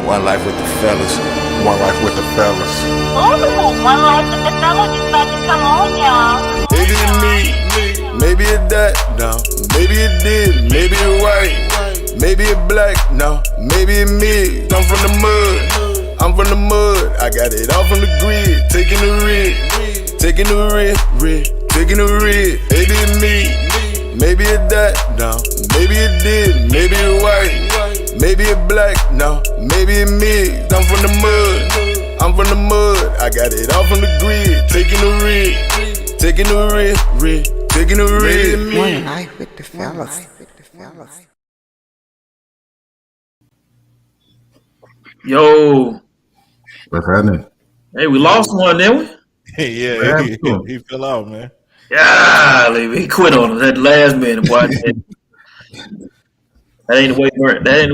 One life with the fellas. One life with the fellas. Ooh, one life with the fellas is about to come on, y'all. Maybe it me, maybe it that, no. Maybe it did, maybe it white, maybe it black, no. Maybe it me, I'm from the mud, I'm from the mud. I got it all from the grid, taking the rig, taking the rig, taking the rig. Maybe it me, maybe it that, no. Maybe it did, maybe it white, maybe it black, no. Maybe it me, I'm from the mud, I'm from the mud. I got it all from the grid, taking the rig, taking the rig, taking the rig. One life with the fellas. Yo, What's happening? hey, we lost one, didn't we? Yeah, he fell out, man. Yeah, he quit on us at the last minute. Boy. That ain't the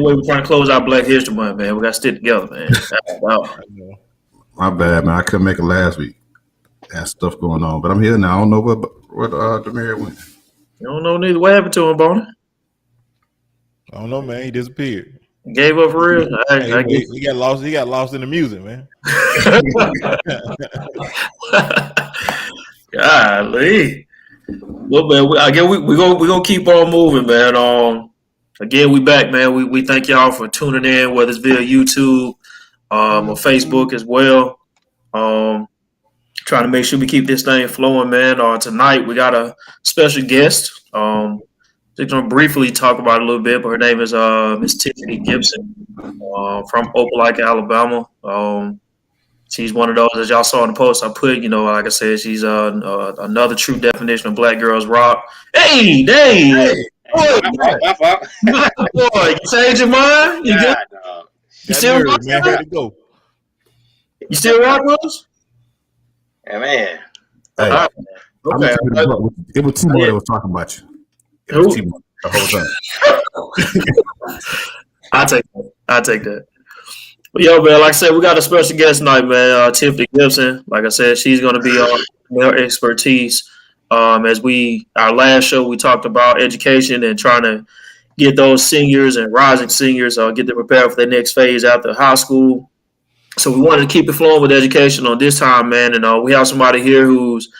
way we're trying to close out Black History Month, man. We got to stick together, man. Wow. My bad, man. I couldn't make it last week. Had stuff going on, but I'm here now. I don't know where Demir went. You don't know neither. What happened to him, Bonnie? I don't know, man. He disappeared. Gave up for real? He got lost. He got lost in the music, man. Golly. Well, man, I guess we gonna keep on moving, man. Again, we back, man. We thank y'all for tuning in, whether it's via YouTube, or Facebook as well. Trying to make sure we keep this thing flowing, man. Tonight we got a special guest. Just gonna briefly talk about it a little bit, but her name is Miss Tiffany Gibson from Opelika, Alabama. She's one of those, as y'all saw in the post I put, like I said, she's another true definition of Black girls rock. Hey, Dave! Boy, you changed your mind? You good? You still rock, man? Had to go. You still rock with us? Yeah, man. Hey, Okay. It was T-Mo that was talking about you. It was T-Mo the whole time. I take that. But yo, man, like I said, we got a special guest tonight, man. Tiffany Gibson. Like I said, she's going to be on her expertise. As our last show, we talked about education and trying to get those seniors and rising seniors get them prepared for their next phase after high school. So we wanted to keep it flowing with education on this time, man. And we have somebody here who's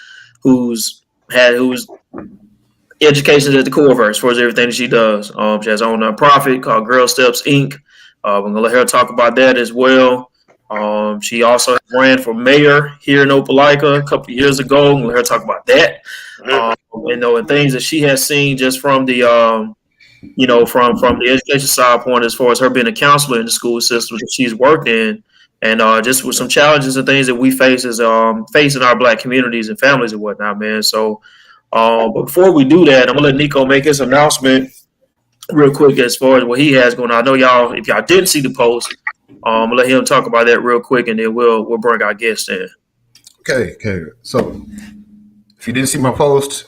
education is at the core of her as far as everything that she does. She has her own nonprofit called Girl Steps Inc. We're gonna let her talk about that as well. She also ran for mayor here in Opelika a couple of years ago. We'll let her talk about that. And things that she has seen just from the from the education side point, as far as her being a counselor in the school system that she's worked in, and just with some challenges and things that we face as facing our Black communities and families and whatnot, man. So, but before we do that, I'm gonna let Nico make his announcement real quick as far as what he has going on. I know y'all, if y'all didn't see the post, I'm gonna let him talk about that real quick, and then we'll bring our guests in. Okay. So, if you didn't see my post,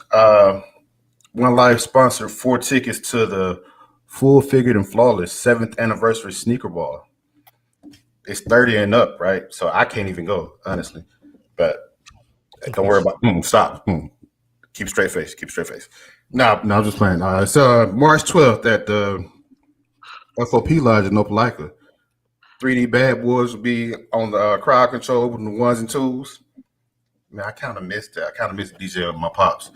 One Life sponsored 4 tickets to the Full Figured and Flawless 7th anniversary sneaker ball. It's 30 and up, right? So I can't even go, honestly. But don't worry about stop. Keep straight face. No, I'm just playing. It's March 12th at the FOP Lodge in Opelika. 3D Bad Boys will be on the crowd control with the ones and twos. Man, I kind of missed that. I kind of missed DJ of my pops.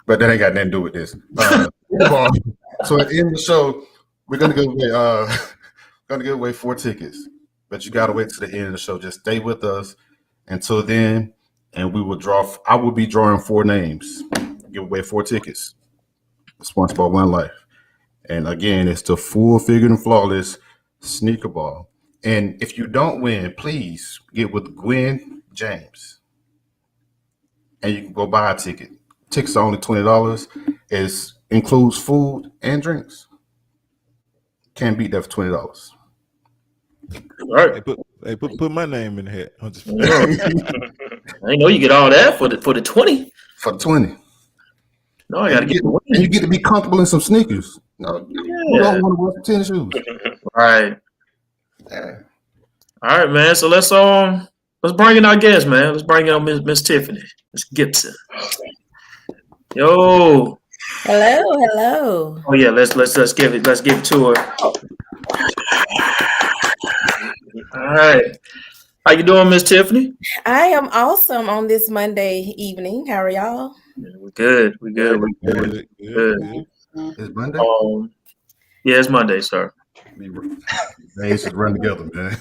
But that ain't got nothing to do with this. So at the end of the show, we're gonna give away 4 tickets. But you gotta wait to the end of the show. Just stay with us until then, and we will draw. I will be drawing 4 names. Give away 4 tickets. Sponsored by One Life. And again, it's the Full Figured and Flawless sneaker ball. And if you don't win, please get with Gwen James. And you can go buy a ticket. Tickets are only $20. It includes food and drinks. Can't beat that for $20. All right. Hey, put my name in the hat. I'm just I didn't know you get all that for the 20. For the 20. No, I gotta get the and you get to be comfortable in some sneakers. No, you don't want to wear some tennis shoes. Right. Yeah. All right, man. So let's bring in our guest, man. Let's bring in Miss Tiffany, Miss Gibson. Yo. Hello. Oh yeah, let's give it to her. right. How you doing, Miss Tiffany? I am awesome on this Monday evening. How are y'all? We're good. We're good. We're good. Good. Good. It's Monday. Yeah, it's Monday, sir. Days just run together, man.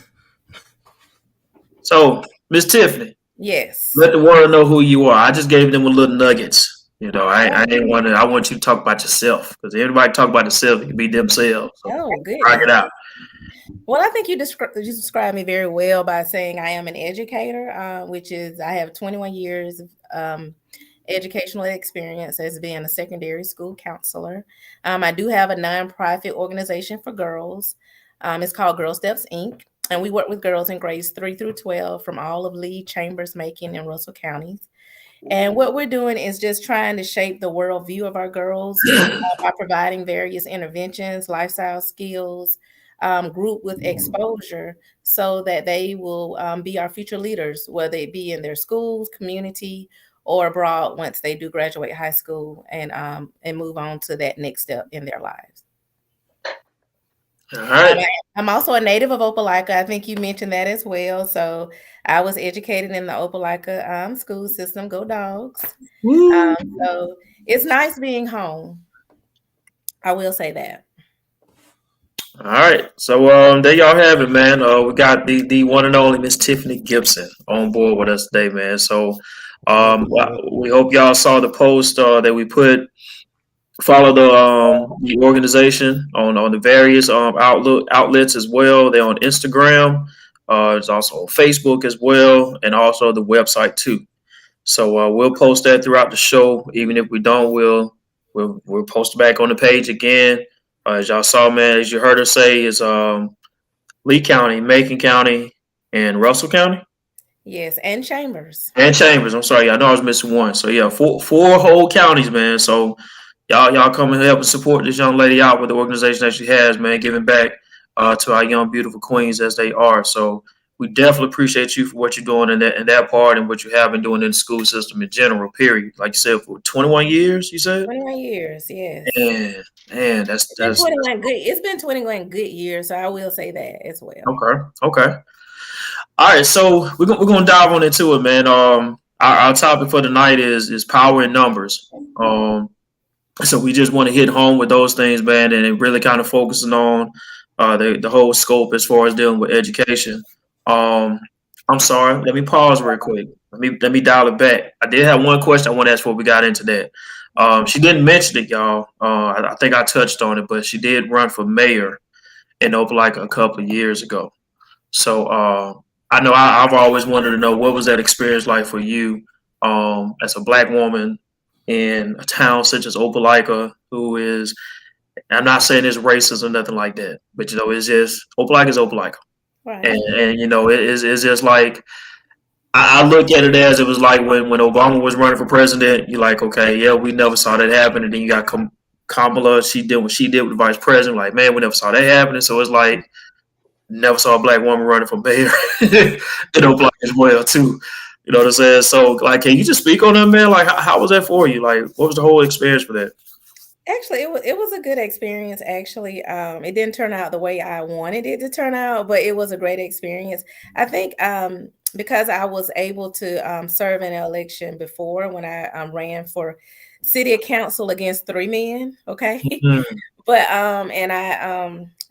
So, Miss Tiffany, Yes. let the world know who you are. I just gave them a little nuggets. You know, I didn't want to. I want you to talk about yourself because everybody talk about themselves, it can be themselves. So Oh, good. rock it out. Well, I think you described me very well by saying I am an educator, which is I have 21 years of educational experience as being a secondary school counselor. I do have a nonprofit organization for girls. It's called Girl Steps Inc. And we work with girls in grades 3 through 12 from all of Lee, Chambers, Macon, and Russell counties. And what we're doing is just trying to shape the worldview of our girls by providing various interventions, lifestyle skills, group with exposure so that they will be our future leaders, whether it be in their schools, community, or abroad once they do graduate high school and move on to that next step in their lives. All right. I'm also a native of Opelika. I think you mentioned that as well. So I was educated in the Opelika school system. Go Dogs. So it's nice being home. I will say that. All right. So there y'all have it, man. We got the one and only Miss Tiffany Gibson on board with us today, man. So we hope y'all saw the post that we put. Follow the organization on the various outlets as well. They're on Instagram. It's also on Facebook as well, and also the website too. So we'll post that throughout the show. Even if we don't, we'll post it back on the page again. As y'all saw, man, as you heard her say, is Lee County, Macon County, and Russell County. Yes, and Chambers. And Chambers. I'm sorry, I know I was missing one. So yeah, four whole counties, man. So y'all come and help and support this young lady out with the organization that she has, man, giving back to our young, beautiful queens as they are. So we definitely appreciate you for what you're doing in that part and what you have been doing in the school system in general, period. Like you said, for 21 years, you said? 21 years, yes. Man, that's It's been 21 good. It's been 21 good years, so I will say that as well. Okay. All right, so we're gonna dive on into it, man. Our topic for tonight is power in numbers. So we just want to hit home with those things, man, and really kind of focusing on the whole scope as far as dealing with education. I'm sorry. Let me pause real quick. Let me dial it back. I did have one question I want to ask before we got into that. She didn't mention it, y'all. I think I touched on it, but she did run for mayor in Opelika a couple of years ago. So I know I've always wanted to know what was that experience like for you as a Black woman in a town such as Opelika, who is, I'm not saying it's racist or nothing like that, but you know, it's just Opelika is Opelika. Right. And you know, it's just like I look at it as it was like when Obama was running for president. You're like, okay, yeah, we never saw that happen, and then you got Kamala. She did what she did with the vice president. Like, man, we never saw that happening. So it's like never saw a Black woman running for mayor in Opelika as well, too. You know what I'm saying? So, like, can you just speak on that, man? Like, how was that for you? Like, what was the whole experience for that? Actually, it was a good experience. Actually, it didn't turn out the way I wanted it to turn out, but it was a great experience. I think because I was able to serve in an election before when I ran for city council against 3 men. Okay, but and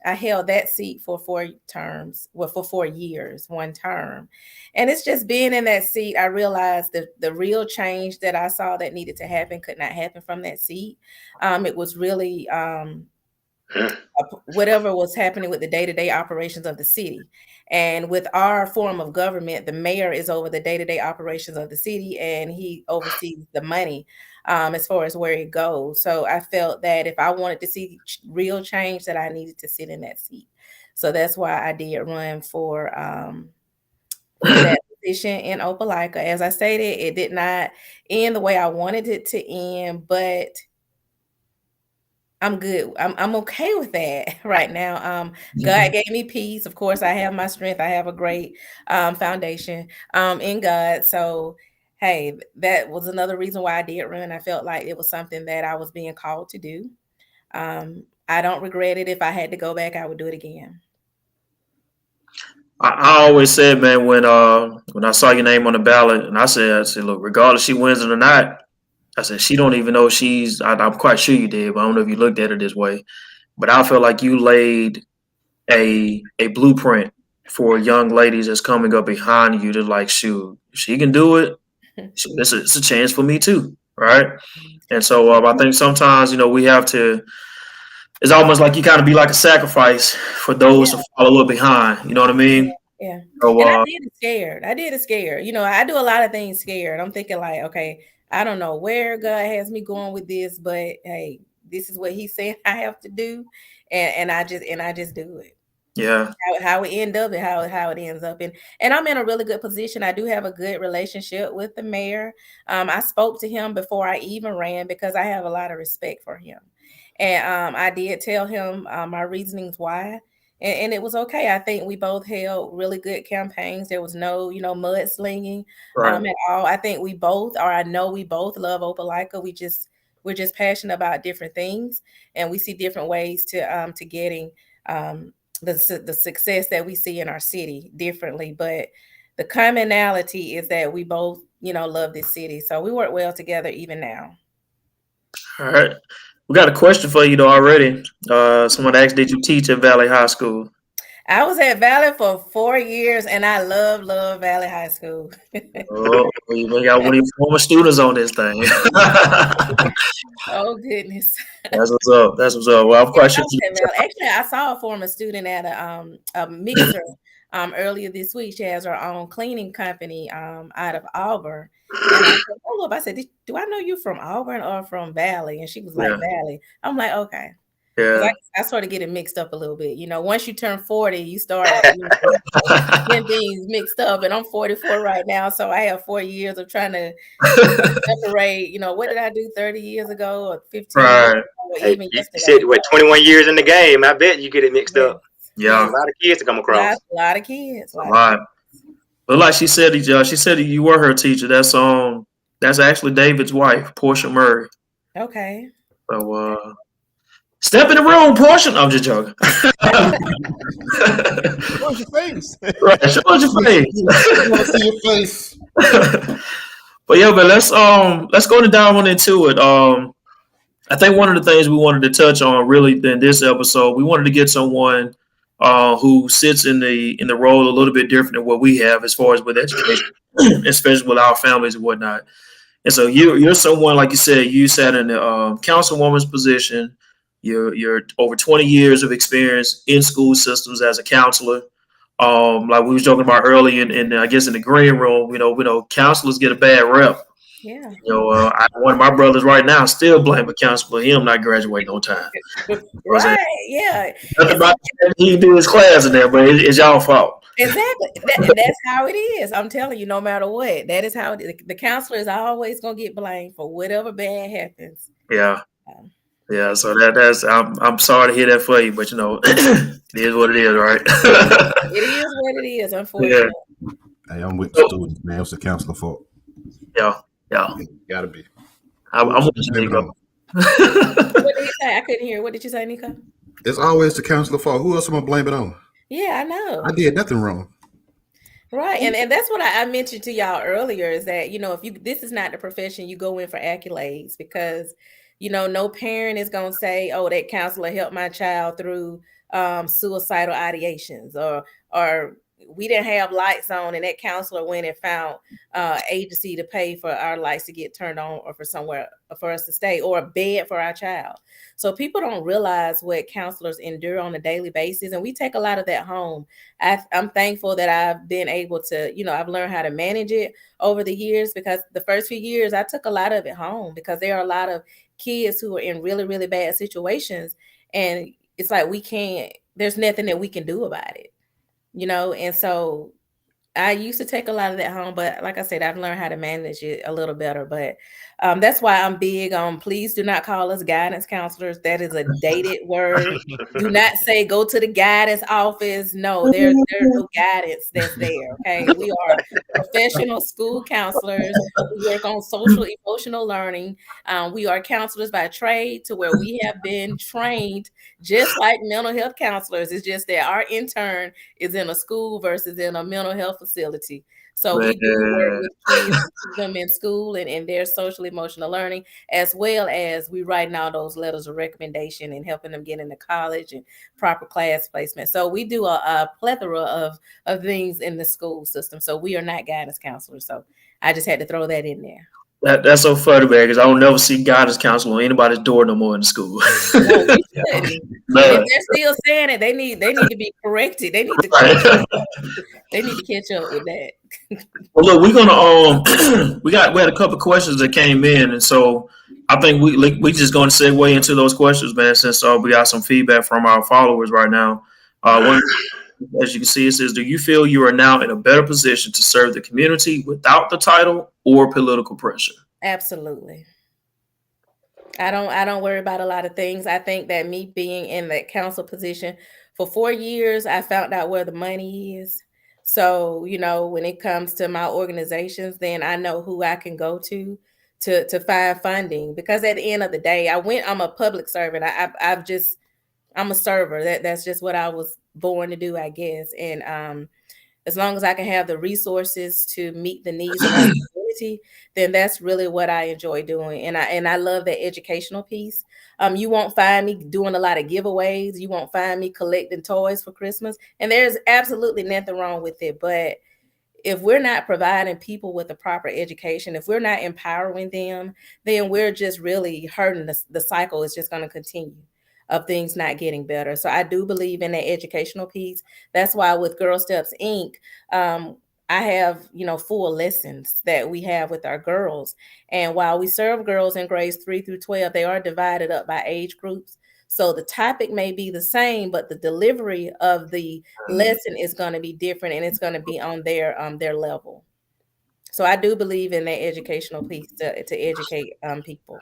I held that seat for 4 terms, well, for 4 years, 1 term. And it's just being in that seat, I realized that the real change that I saw that needed to happen could not happen from that seat. It was really whatever was happening with the day-to-day operations of the city. And with our form of government, the mayor is over the day-to-day operations of the city, and he oversees the money as far as where it goes. So I felt that if I wanted to see real change, that I needed to sit in that seat. So that's why I did run for that position in Opelika. As I stated, it did not end the way I wanted it to end, but I'm good. I'm okay with that right now. God gave me peace. Of course, I have my strength. I have a great foundation in God. So, hey, that was another reason why I did run. I felt like it was something that I was being called to do. I don't regret it. If I had to go back, I would do it again. I always said, man, when I saw your name on the ballot, and I said, look, regardless she wins it or not, I said she don't even know she's. I'm quite sure you did, but I don't know if you looked at it this way. But I feel like you laid a blueprint for young ladies that's coming up behind you to like, shoot, if she can do it, it's a chance for me too, right? And so I think sometimes we have to. It's almost like you kind of be like a sacrifice for those to follow up behind. You know what I mean? Yeah. So, And I did it scared. I do a lot of things scared. I'm thinking like, okay, I don't know where God has me going with this, but hey, this is what He's saying I have to do, and I just do it. yeah. How it end up and how it ends up, and I'm in a really good position. I do have a good relationship with the mayor. I spoke to him before I even ran because I have a lot of respect for him, and I did tell him my reasonings why. And it was okay. I think we both held really good campaigns. There was no, mudslinging Right. at all. I think I know we both love Opelika. We're just passionate about different things, and we see different ways to getting the success that we see in our city differently. But the commonality is that we both, love this city. So we work well together even now. All right. We got a question for you though already. Someone asked, did you teach at Valley High School? I was at Valley for 4 years, and I love Valley High School. Oh, we got one of your former students on this thing. Oh goodness! That's what's up. Well, I'm quite sure. Actually, I saw a former student at a mixer earlier this week. She has her own cleaning company out of Auburn. And I said, "Hold up!" I said, "Do I know you from Auburn or from Valley?" And she was like, "Valley." I'm like, "Okay." Yeah. I sort of get it mixed up a little bit. Once you turn 40, you start getting things mixed up. And I'm 44 right now, so I have 4 years of trying to separate. What did I do 30 years ago or 15 years ago, or even You yesterday? said 21 years in the game. I bet you get it mixed up. Yeah. A lot of kids to come across. A lot of kids. A lot. But like she said you were her teacher. That's actually David's wife, Portia Murray. Okay. So step in the room, Portia. I'm just joking. Show us your face. Right, show us your face. I want to see your face. But let's go down on into it. I think one of the things we wanted to touch on really in this episode, we wanted to get someone who sits in the role a little bit different than what we have as far as with education, especially with our families and whatnot. And so you're someone, like you said, you sat in the councilwoman's position. You're over 20 years of experience in school systems as a counselor. Like we was talking about earlier, in I guess in the green room, we know counselors get a bad rep. Yeah. One of my brothers right now still blame a counselor for him not graduating on time. Right. Yeah. Nothing about he do his class in there, but it's y'all fault. Exactly. That's how it is. I'm telling you, no matter what, that is how the counselor is always going to get blamed for whatever bad happens. Yeah. Yeah. So that's I'm sorry to hear that for you, but it is what it is, right? It is what it is, unfortunately. Yeah. Hey, I'm with the students, man. It's the counselor fault. Yeah. Gotta be. I'm with you, Nico. What did you say? I couldn't hear. What did you say, Nico? It's always the counselor fault. Who else am I blame it on? Yeah, I know. I did nothing wrong. Right. And that's what I mentioned to y'all earlier is that, if this is not the profession you go in for accolades, because, no parent is going to say, oh, that counselor helped my child through suicidal ideations or we didn't have lights on and that counselor went and found agency to pay for our lights to get turned on or for somewhere for us to stay or a bed for our child. So people don't realize what counselors endure on a daily basis. And we take a lot of that home. I'm thankful that I've been able to, I've learned how to manage it over the years, because the first few years I took a lot of it home because there are a lot of kids who are in really, really bad situations. And it's like there's nothing that we can do about it. And so I used to take a lot of that home, but like I said, I've learned how to manage it a little better. But That's why I'm big on please do not call us guidance counselors. That is a dated word. Do not say go to the guidance office. No, there's no guidance that's there. Okay. We are professional school counselors. We work on social emotional learning. We are counselors by trade to where we have been trained just like mental health counselors. It's just that our intern is in a school versus in a mental health facility. So we do work with kids, keep them in school and in their social emotional learning, as well as we writing out those letters of recommendation and helping them get into college and proper class placement. So we do a plethora of things in the school system. So we are not guidance counselors. So I just had to throw that in there. That's so funny, man, because I don't never see guidance counselor on anybody's door no more in the school. No, we shouldn't. If they're still saying it, they need to be corrected. They need to catch up. They need to catch up with that. Well, look, we're gonna we had a couple of questions that came in, and so I think we just gonna segue into those questions, man, since we got some feedback from our followers right now. As you can see, it says, do you feel you are now in a better position to serve the community without the title or political pressure? Absolutely. I don't worry about a lot of things. I think that me being in that council position for 4 years, I found out where the money is. So, when it comes to my organizations, then I know who I can go to find funding, because at the end of the day, I'm a public servant. I'm a server. That's just what I was born to do, I guess. And as long as I can have the resources to meet the needs of my community, then that's really what I enjoy doing. And I love the educational piece. You won't find me doing a lot of giveaways. You won't find me collecting toys for Christmas. And there's absolutely nothing wrong with it. But if we're not providing people with the proper education, if we're not empowering them, then we're just really hurting the cycle. Is just going to continue of things not getting better. So I do believe in that educational piece. That's why with Girl Steps Inc., I have, full lessons that we have with our girls. And while we serve girls in grades 3 through 12, they are divided up by age groups. So the topic may be the same, but the delivery of the lesson is going to be different, and it's going to be on their level. So I do believe in that educational piece to educate people.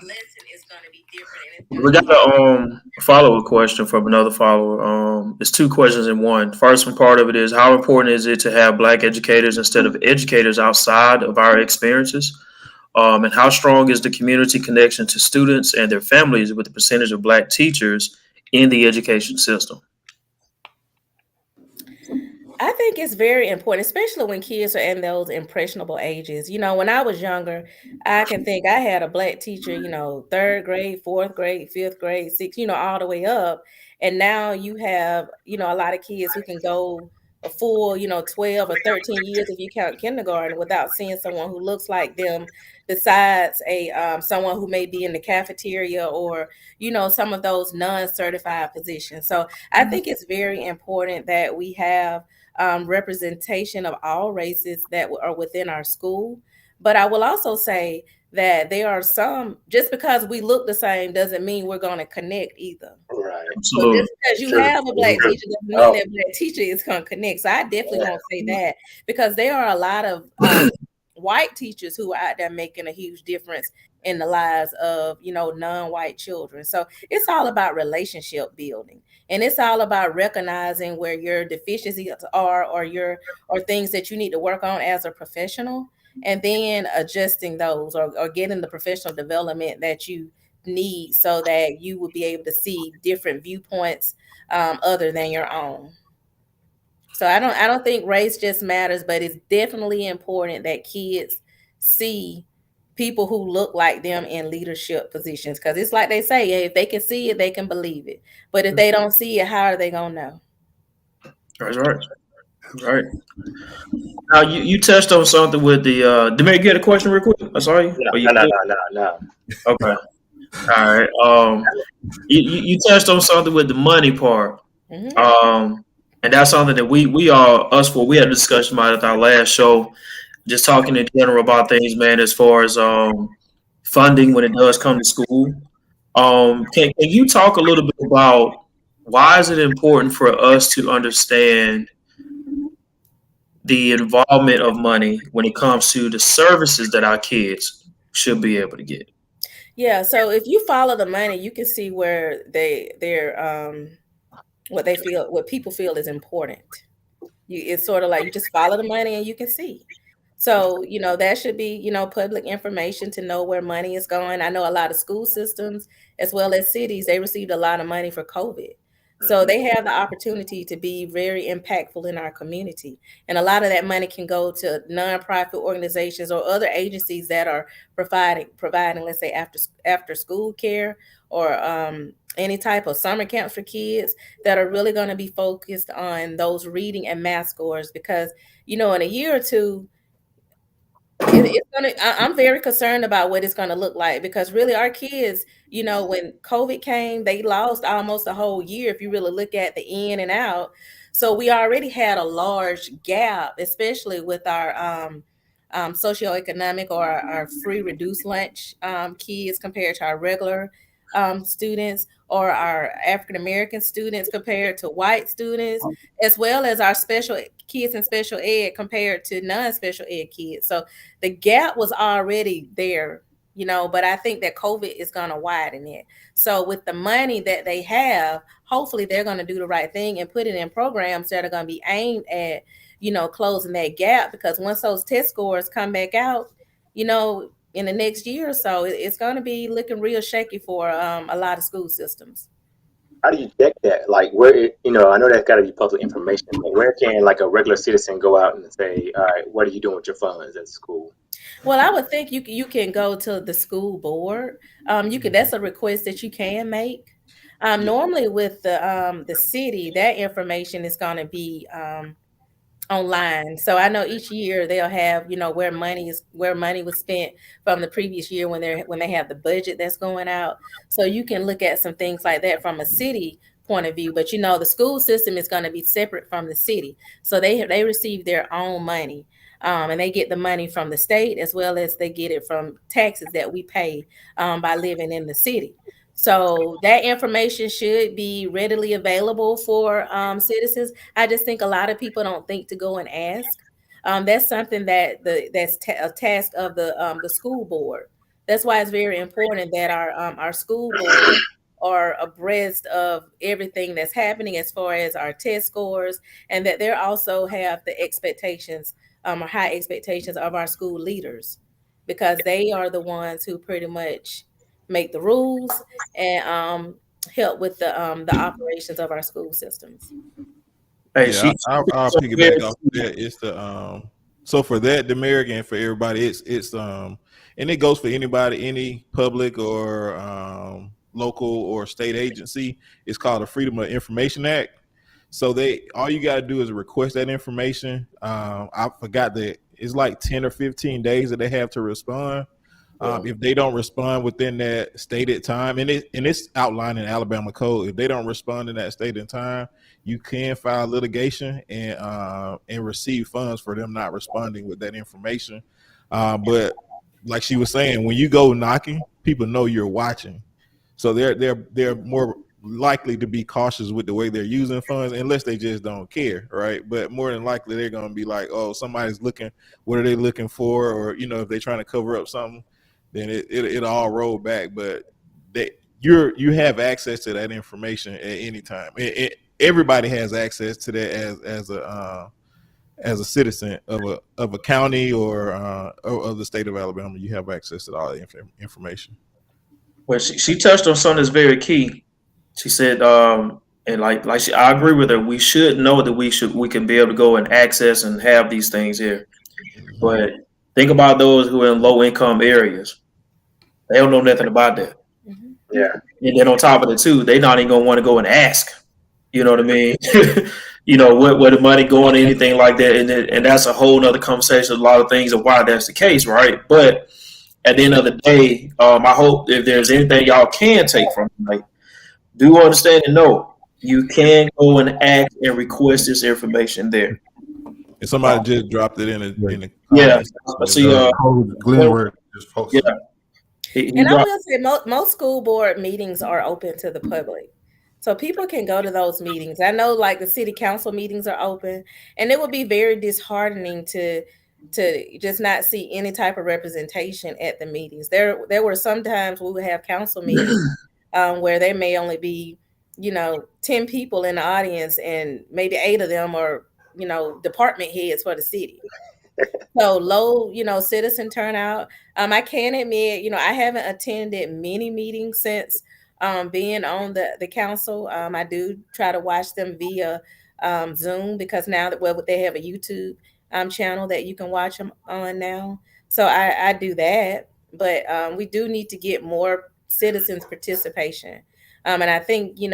We got a follow-up question from another follower. It's 2 questions in one. First one part of it is, how important is it to have Black educators instead of educators outside of our experiences? And how strong is the community connection to students and their families with the percentage of Black teachers in the education system? I think it's very important, especially when kids are in those impressionable ages. When I was younger, I can think I had a Black teacher, 3rd grade, 4th grade, 5th grade, 6th, all the way up. And now you have, a lot of kids who can go a full, 12 or 13 years if you count kindergarten without seeing someone who looks like them, besides someone who may be in the cafeteria or, some of those non-certified positions. So I think it's very important that we have representation of all races that are within our school. But I will also say that there are some, just because we look the same doesn't mean we're going to connect either. Right. So just because you have a Black teacher doesn't mean that Black teacher is going to connect. So I definitely won't say that, because there are a lot of white teachers who are out there making a huge difference in the lives of, non-white children. So it's all about relationship building. And it's all about recognizing where your deficiencies are or things that you need to work on as a professional, and then adjusting those or getting the professional development that you need so that you will be able to see different viewpoints other than your own. So I don't think race just matters, but it's definitely important that kids see people who look like them in leadership positions, because it's like they say, if they can see it, they can believe it. But if they don't see it, how are they gonna know? That's right. Now you touched on something with the. Did you get a question real quick? I saw you. No. Okay. All right. You touched on something with the money part. Mm-hmm. And that's something that we had a discussion about at our last show. Just talking in general about things, man, as far as funding when it does come to school. Can you talk a little bit about why is it important for us to understand the involvement of money when it comes to the services that our kids should be able to get. Yeah, so if you follow the money, you can see where they're what people feel is important. It's sort of like you just follow the money and you can see. So, that should be, public information to know where money is going. I know a lot of school systems as well as cities, they received a lot of money for COVID. So they have the opportunity to be very impactful in our community. And a lot of that money can go to nonprofit organizations or other agencies that are providing, let's say, after school care or any type of summer camps for kids that are really going to be focused on those reading and math scores. Because, in a year or two, I'm very concerned about what it's going to look like, because really our kids, when COVID came, they lost almost a whole year if you really look at the in and out. So we already had a large gap, especially with our socioeconomic or our free reduced lunch kids compared to our regular students, or our African American students compared to white students, as well as our special kids in special ed compared to non-special ed kids. So the gap was already there, but I think that COVID is going to widen it. So with the money that they have, hopefully they're going to do the right thing and put it in programs that are going to be aimed at, closing that gap, because once those test scores come back out, in the next year or so, it's going to be looking real shaky for a lot of school systems. How do you check that? Like, where, I know that's got to be public information, but where can like a regular citizen go out and say, all right, what are you doing with your funds at school? Well, I would think you can go to the school board. That's a request that you can make. Normally with the city, that information is going to be online. So I know each year they'll have, where money was spent from the previous year when they have the budget that's going out. So you can look at some things like that from a city point of view. But the school system is going to be separate from the city. So they receive their own money. And they get the money from the state as well as they get it from taxes that we pay by living in the city. So that information should be readily available for citizens. I just think a lot of people don't think to go and ask. That's something that's a task of the school board. That's why it's very important that our school board are abreast of everything that's happening as far as our test scores, and that they also have the expectations or high expectations of our school leaders, because they are the ones who pretty much make the rules and help with the operations of our school systems. Hey, Yeah, I'll piggyback off that. It's the so for that, the American, for everybody, it's and it goes for anybody, any public or local or state agency. It's called the Freedom of Information Act. So all you gotta do is request that information. I forgot that it's like 10 or 15 days that they have to respond. If they don't respond within that stated time, and it's outlined in Alabama code, if they don't respond in that stated time, you can file litigation and receive funds for them not responding with that information. But like she was saying, when you go knocking, people know you're watching, so they're more likely to be cautious with the way they're using funds, unless they just don't care, right? But more than likely, they're going to be like, oh, somebody's looking. What are they looking for? Or if they're trying to cover up something, then it all roll back. But you have access to that information at any time. Everybody has access to that as a citizen of a county or of the state of Alabama. You have access to all the information. Well, she touched on something that's very key. She said, and I agree with her. We should know that we can be able to go and access and have these things here. But think about those who are in low income areas. They don't know nothing about that. Mm-hmm. Yeah. And then on top of it too, they're not even gonna want to go and ask. You know what I mean? Where the money going, anything like that. And that's a whole nother conversation, a lot of things of why that's the case, right? But at the end of the day, I hope if there's anything y'all can take from it, like, do understand and know you can go and ask and request this information there. And somebody just dropped it in the yeah. See, Glenn just posted. Yeah. And I will say most school board meetings are open to the public. So people can go to those meetings. I know like the city council meetings are open, and it would be very disheartening to to just not see any type of representation at the meetings. There were some times we would have council meetings where there may only be, 10 people in the audience, and maybe 8 of them are, department heads for the city. So low, citizen turnout. I can admit, I haven't attended many meetings since being on the council. I do try to watch them via Zoom, because now that they have a YouTube channel that you can watch them on now. So I do that, but we do need to get more citizens participation. And I think, in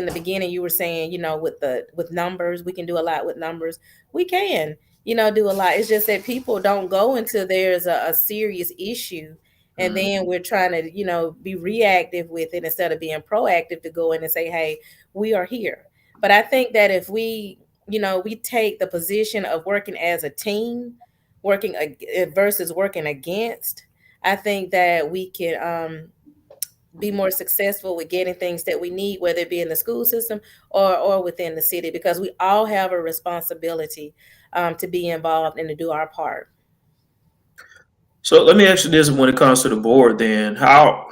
the beginning you were saying, with numbers, we can do a lot with numbers. We can, do a lot. It's just that people don't go until there's a serious issue. And then we're trying to, be reactive with it instead of being proactive to go in and say, hey, we are here. But I think that if we take the position of working as a team, working versus working against, I think that we can be more successful with getting things that we need, whether it be in the school system or within the city, because we all have a responsibility to be involved and to do our part. So let me ask you this: when it comes to the board, then how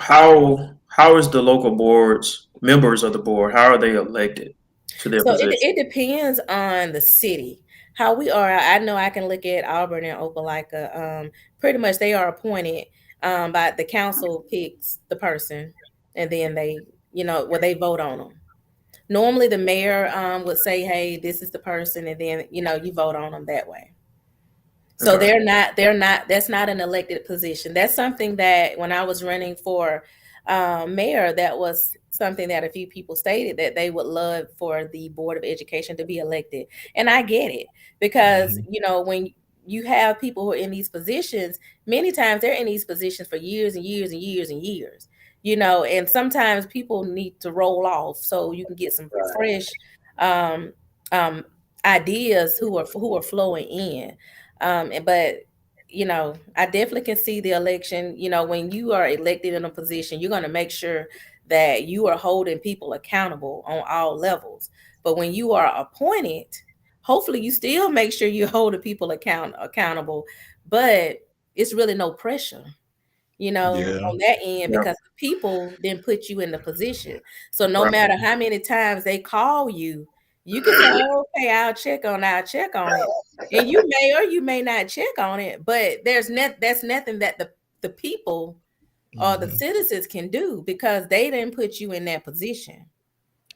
is the local boards, members of the board, how are they elected to their position? It depends on the city. How we are, I know I can look at Auburn and Opelika. Pretty much they are appointed by the council picks the person, and then they, they vote on them. Normally the mayor would say, hey, this is the person, and then, you vote on them that way. So Okay. that's not an elected position. That's something that when I was running for mayor, that was something that a few people stated that they would love for the Board of Education to be elected. And I get it, because, when you have people who are in these positions, many times they're in these positions for years and years and years and years, and sometimes people need to roll off so you can get some fresh ideas who are flowing in. But I definitely can see the election. When you are elected in a position, you're going to make sure that you are holding people accountable on all levels. But when you are appointed, hopefully you still make sure you're holding people accountable, but it's really no pressure, on that end, because the people then put you in the position. So no matter how many times they call you, you can say, okay, I'll check on it. And you may or you may not check on it, but that's nothing that the people or the citizens can do, because they didn't put you in that position.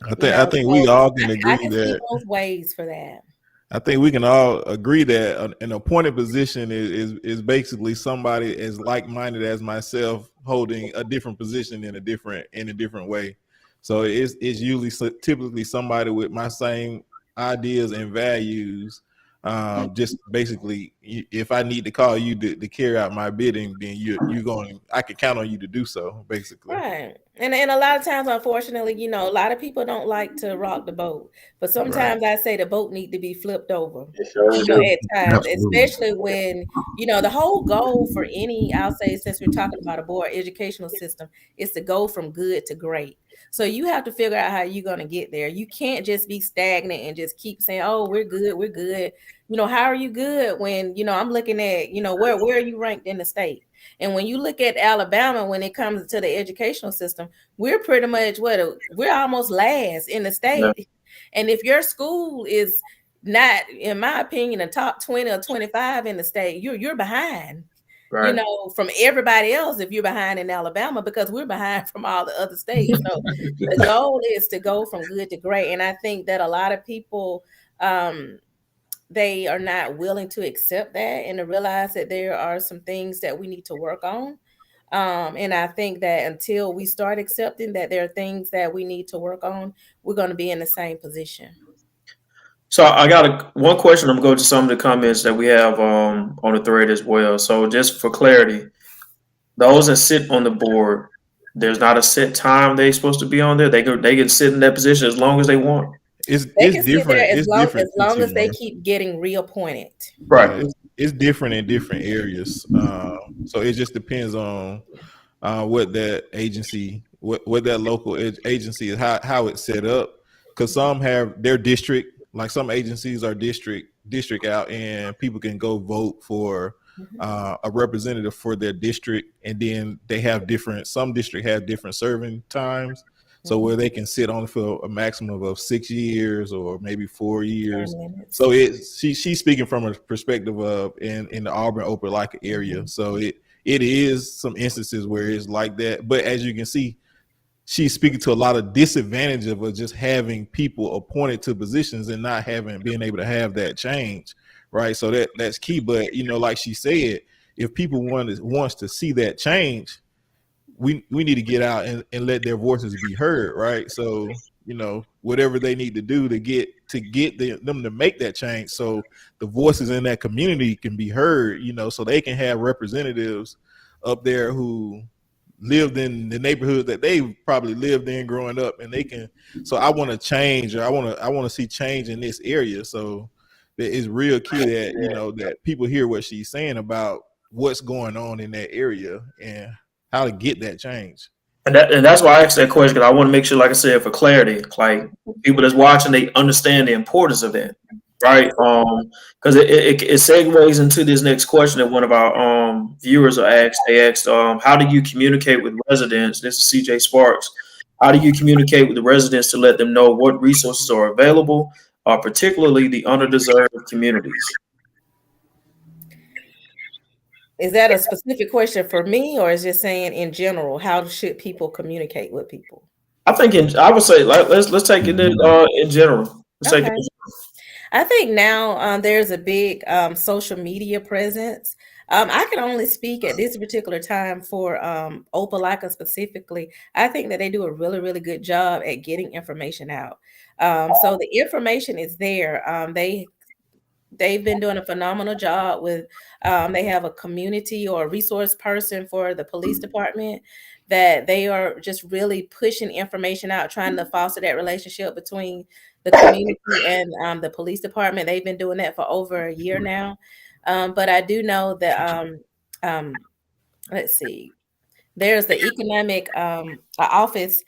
I think we all can agree I can see that. both ways for that. I think we can all agree that an appointed position is basically somebody as like-minded as myself holding a different position in a different way. So it's usually typically somebody with my same ideas and values. Just basically, if I need to call you to carry out my bidding, then I can count on you to do so, basically. Right. And a lot of times, unfortunately, a lot of people don't like to rock the boat, but sometimes I say the boat need to be flipped over, at times, especially when, the whole goal for any, I'll say, since we're talking about a board educational system, is to go from good to great. So you have to figure out how you're going to get there. You can't just be stagnant and just keep saying, oh, we're good. How are you good when, I'm looking at, where are you ranked in the state? And when you look at Alabama, when it comes to the educational system, we're pretty much we're almost last in the state. Yeah. And if your school is not, in my opinion, a top 20 or 25 in the state, you're behind. Right. From everybody else, if you're behind in Alabama, because we're behind from all the other states. So the goal is to go from good to great. And I think that a lot of people, they are not willing to accept that and to realize that there are some things that we need to work on. And I think that until we start accepting that there are things that we need to work on, we're going to be in the same position. So I got one question. I'm going to go to some of the comments that we have on the thread as well. So just for clarity, those that sit on the board, there's not a set time they're supposed to be on there. They can sit in that position as long as they want. It's different. As long as they keep getting reappointed. Right. It's different in different areas. So it just depends on what that agency, what that local agency is, how it's set up. Because some have their district, like some agencies are district district out, and people can go vote for a representative for their district, and then they have some district have different serving times, so where they can sit on for a maximum of 6 years or maybe 4 years. So she's speaking from a perspective of in the Auburn Opelika area. So it is some instances where it's like that, but as you can see, she's speaking to a lot of disadvantage of just having people appointed to positions and not being able to have that change, right? So that's key. But like she said, if people wants to see that change, we need to get out and let their voices be heard, right? So whatever they need to do to get them to make that change, so the voices in that community can be heard, so they can have representatives up there who lived in the neighborhood that they probably lived in growing up, and they can. So I want to change, or I want to see change in this area. So it's real key that that people hear what she's saying about what's going on in that area and how to get that change. And that's why I asked that question, because I want to make sure, like I said, for clarity, like people that's watching, they understand the importance of that, right? Because it segues into this next question that one of our viewers asked. They asked, how do you communicate with residents? This is CJ Sparks. How do you communicate with the residents to let them know what resources are available, particularly the underdeserved communities? Is that a specific question for me, or is just saying in general, how should people communicate with people? I think I would say let's take it in general. I think now there's a big social media presence. I can only speak at this particular time for Opelika specifically. I think that they do a really, really good job at getting information out. So the information is there. They've been doing a phenomenal job with, they have a community or a resource person for the police department that they are just really pushing information out, trying to foster that relationship between the community and the police department. They've been doing that for over a year now. But I do know that, let's see, there's the economic office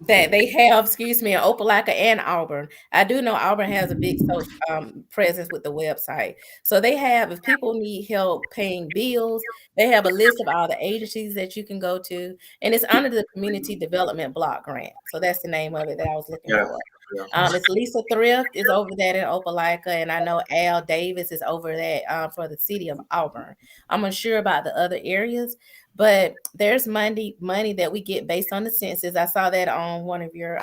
that they have, in Opelika and Auburn. I do know Auburn has a big social presence with the website. So they have, if people need help paying bills, they have a list of all the agencies that you can go to. And it's under the Community Development Block Grant. So that's the name of it that I was looking for. It's Lisa Thrift is over that in Opelika, and I know Al Davis is over that for the city of Auburn. I'm unsure about the other areas, but there's money that we get based on the census. I saw that on one of your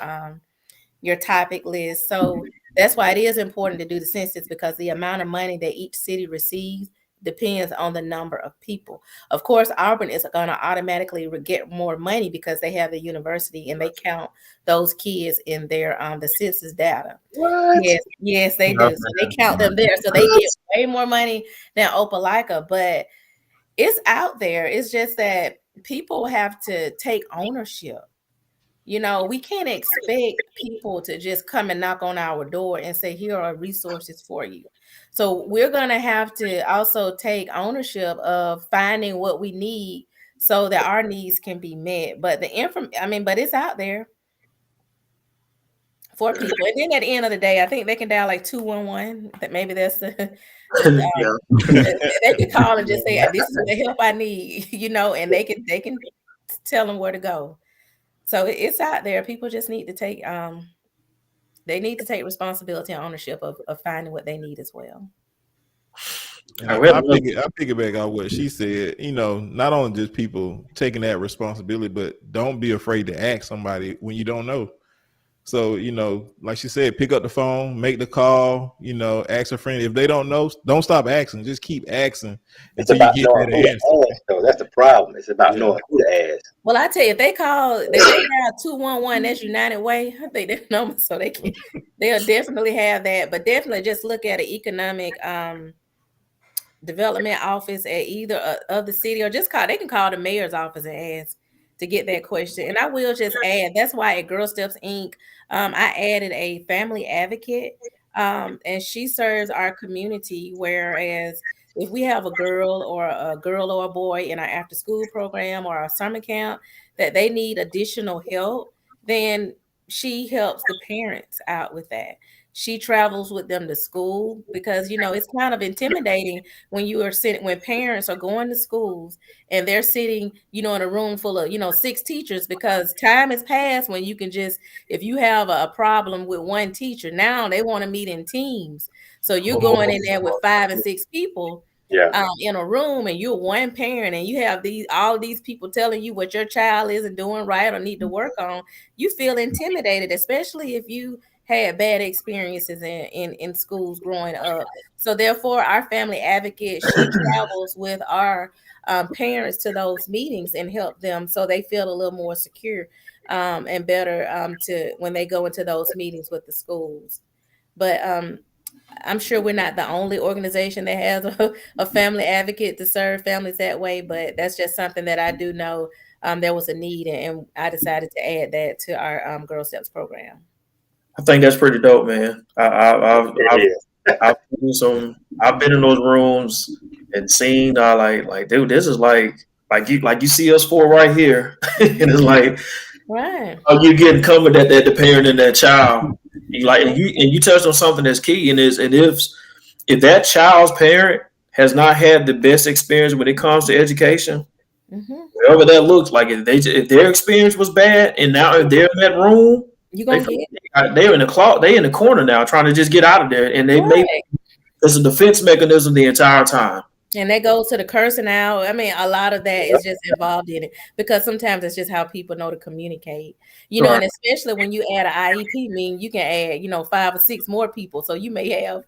topic lists. So that's why it is important to do the census, because the amount of money that each city receives depends on the number of people. Of course, Auburn is going to automatically get more money because they have the university and they count those kids in their the census data. What? Yes, they do. So they count them there. So they get way more money than Opelika, but it's out there. It's just that people have to take ownership. We can't expect people to just come and knock on our door and say, here are resources for you. So we're going to have to also take ownership of finding what we need so that our needs can be met. But but it's out there for people. And then at the end of the day, I think they can dial like 211. That maybe that's the they can call and just say, this is the help I need, and they can tell them where to go. So it's out there. People just need to take they need to take responsibility and ownership of finding what they need as well. I piggyback on what she said. Not only just people taking that responsibility, but don't be afraid to ask somebody when you don't know. So, like she said, pick up the phone, make the call, ask a friend. If they don't know, don't stop asking. Just keep asking until you get that answer. So that's the problem. It's about knowing who to ask. Well, I tell you, if they have 211, that's United Way. I think they know, so they'll definitely have that. But definitely just look at an economic development office at either of the city, or just they can call the mayor's office and ask to get that question. And I will just add, that's why at Girl Steps Inc., I added a family advocate, and she serves our community. Whereas if we have a girl or a boy in our after school program or our summer camp that they need additional help, then she helps the parents out with that. She travels with them to school because it's kind of intimidating when when parents are going to schools and they're sitting, in a room full of 6 teachers, because time has passed when you can just, if you have a problem with one teacher, now they want to meet in teams. So you're going in there with 5 and 6 people. Yeah. In a room, and you're one parent, and you have all these people telling you what your child isn't doing right or need to work on. You feel intimidated, especially if you had bad experiences in schools growing up. So therefore, our family advocate, she travels with our parents to those meetings and help them so they feel a little more secure and better to when they go into those meetings with the schools. But I'm sure we're not the only organization that has a family advocate to serve families that way, but that's just something that I do know there was a need, and I decided to add that to our Girl Steps program. I think that's pretty dope, man. I've been in those rooms and seen like dude, this is like you see us 4 right here, and it's like, right, you getting covered at the parent and that child. You touched on something that's key, and if that child's parent has not had the best experience when it comes to education, whatever that looks like, if their experience was bad, and now if they're in that room, they're in the corner now trying to just get out of there, and it's a defense mechanism the entire time. And that goes to the cursing out. I mean, a lot of that is just involved in it, because sometimes it's just how people know to communicate, and especially when you add an IEP, you can add, 5 or 6 more people. So you may have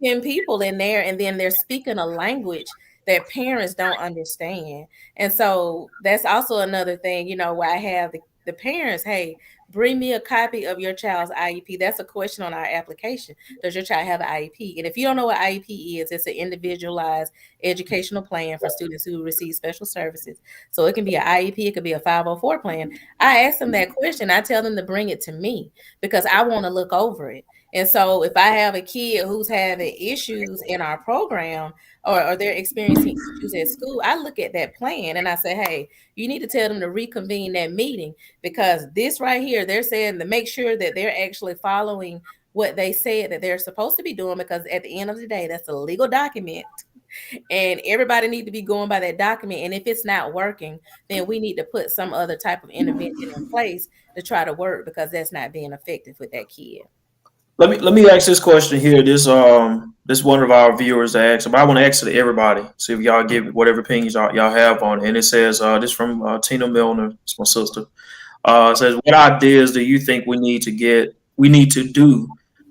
10 people in there, and then they're speaking a language that parents don't understand. And so that's also another thing, where I have the parents, hey, bring me a copy of your child's IEP. That's a question on our application. Does your child have an IEP? And if you don't know what IEP is, it's an individualized educational plan for students who receive special services. So it can be an IEP, it could be a 504 plan. I ask them that question. I tell them to bring it to me because I want to look over it. And so if I have a kid who's having issues in our program, or they're experiencing issues at school, I look at that plan and I say, hey, you need to tell them to reconvene that meeting, because this right here, they're saying to make sure that they're actually following what they said that they're supposed to be doing, because at the end of the day, that's a legal document and everybody need to be going by that document. And if it's not working, then we need to put some other type of intervention in place to try to work, because that's not being effective with that kid. Let me ask this question here. This one of our viewers asked, but I want to ask it to everybody. See if y'all give whatever opinions y'all have on it. And it says, this from Tina Milner, it's my sister. It says, what ideas do you think we need to do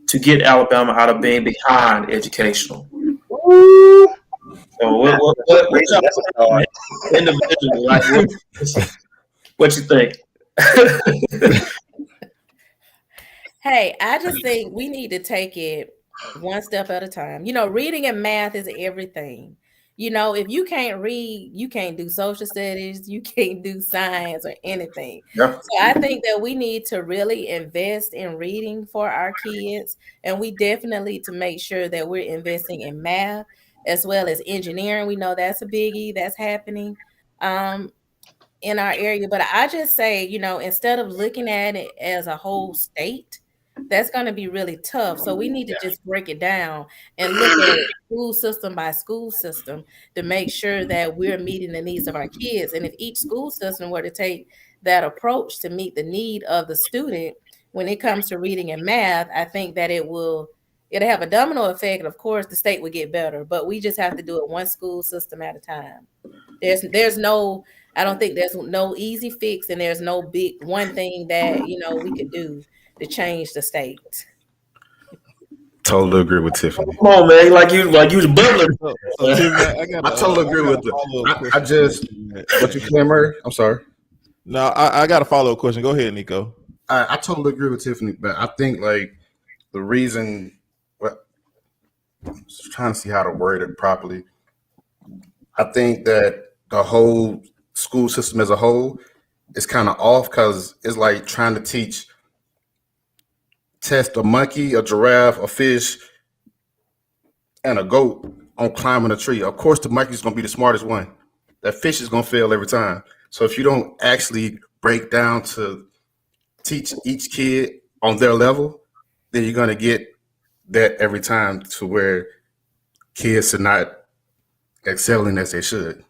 to get Alabama out of being behind educational? So what you think? Hey, I just think we need to take it one step at a time. Reading and math is everything. If you can't read, you can't do social studies, you can't do science or anything. Yeah. So I think that we need to really invest in reading for our kids. And we definitely need to make sure that we're investing in math as well as engineering. We know that's a biggie that's happening in our area. But I just say, instead of looking at it as a whole state, that's going to be really tough. So we need to just break it down and look at school system by school system to make sure that we're meeting the needs of our kids. And if each school system were to take that approach to meet the need of the student when it comes to reading and math, I think that it'll have a domino effect. And of course, the state would get better, but we just have to do it one school system at a time. I don't think there's no easy fix, and there's no big one thing that, we could do to change the state. Totally agree with Tiffany. Come on, man, like you was bubbling. I totally agree with it. What you saying, Murray? I'm sorry. No, I got a follow-up question. Go ahead, Nico. I totally agree with Tiffany, but I think the reason, I'm just trying to see how to word it properly. I think that the whole school system as a whole is kind of off, because it's like trying to test a monkey, a giraffe, a fish, and a goat on climbing a tree. Of course, the monkey's going to be the smartest one. That fish is going to fail every time. So if you don't actually break down to teach each kid on their level, then you're going to get that every time to where kids are not excelling as they should.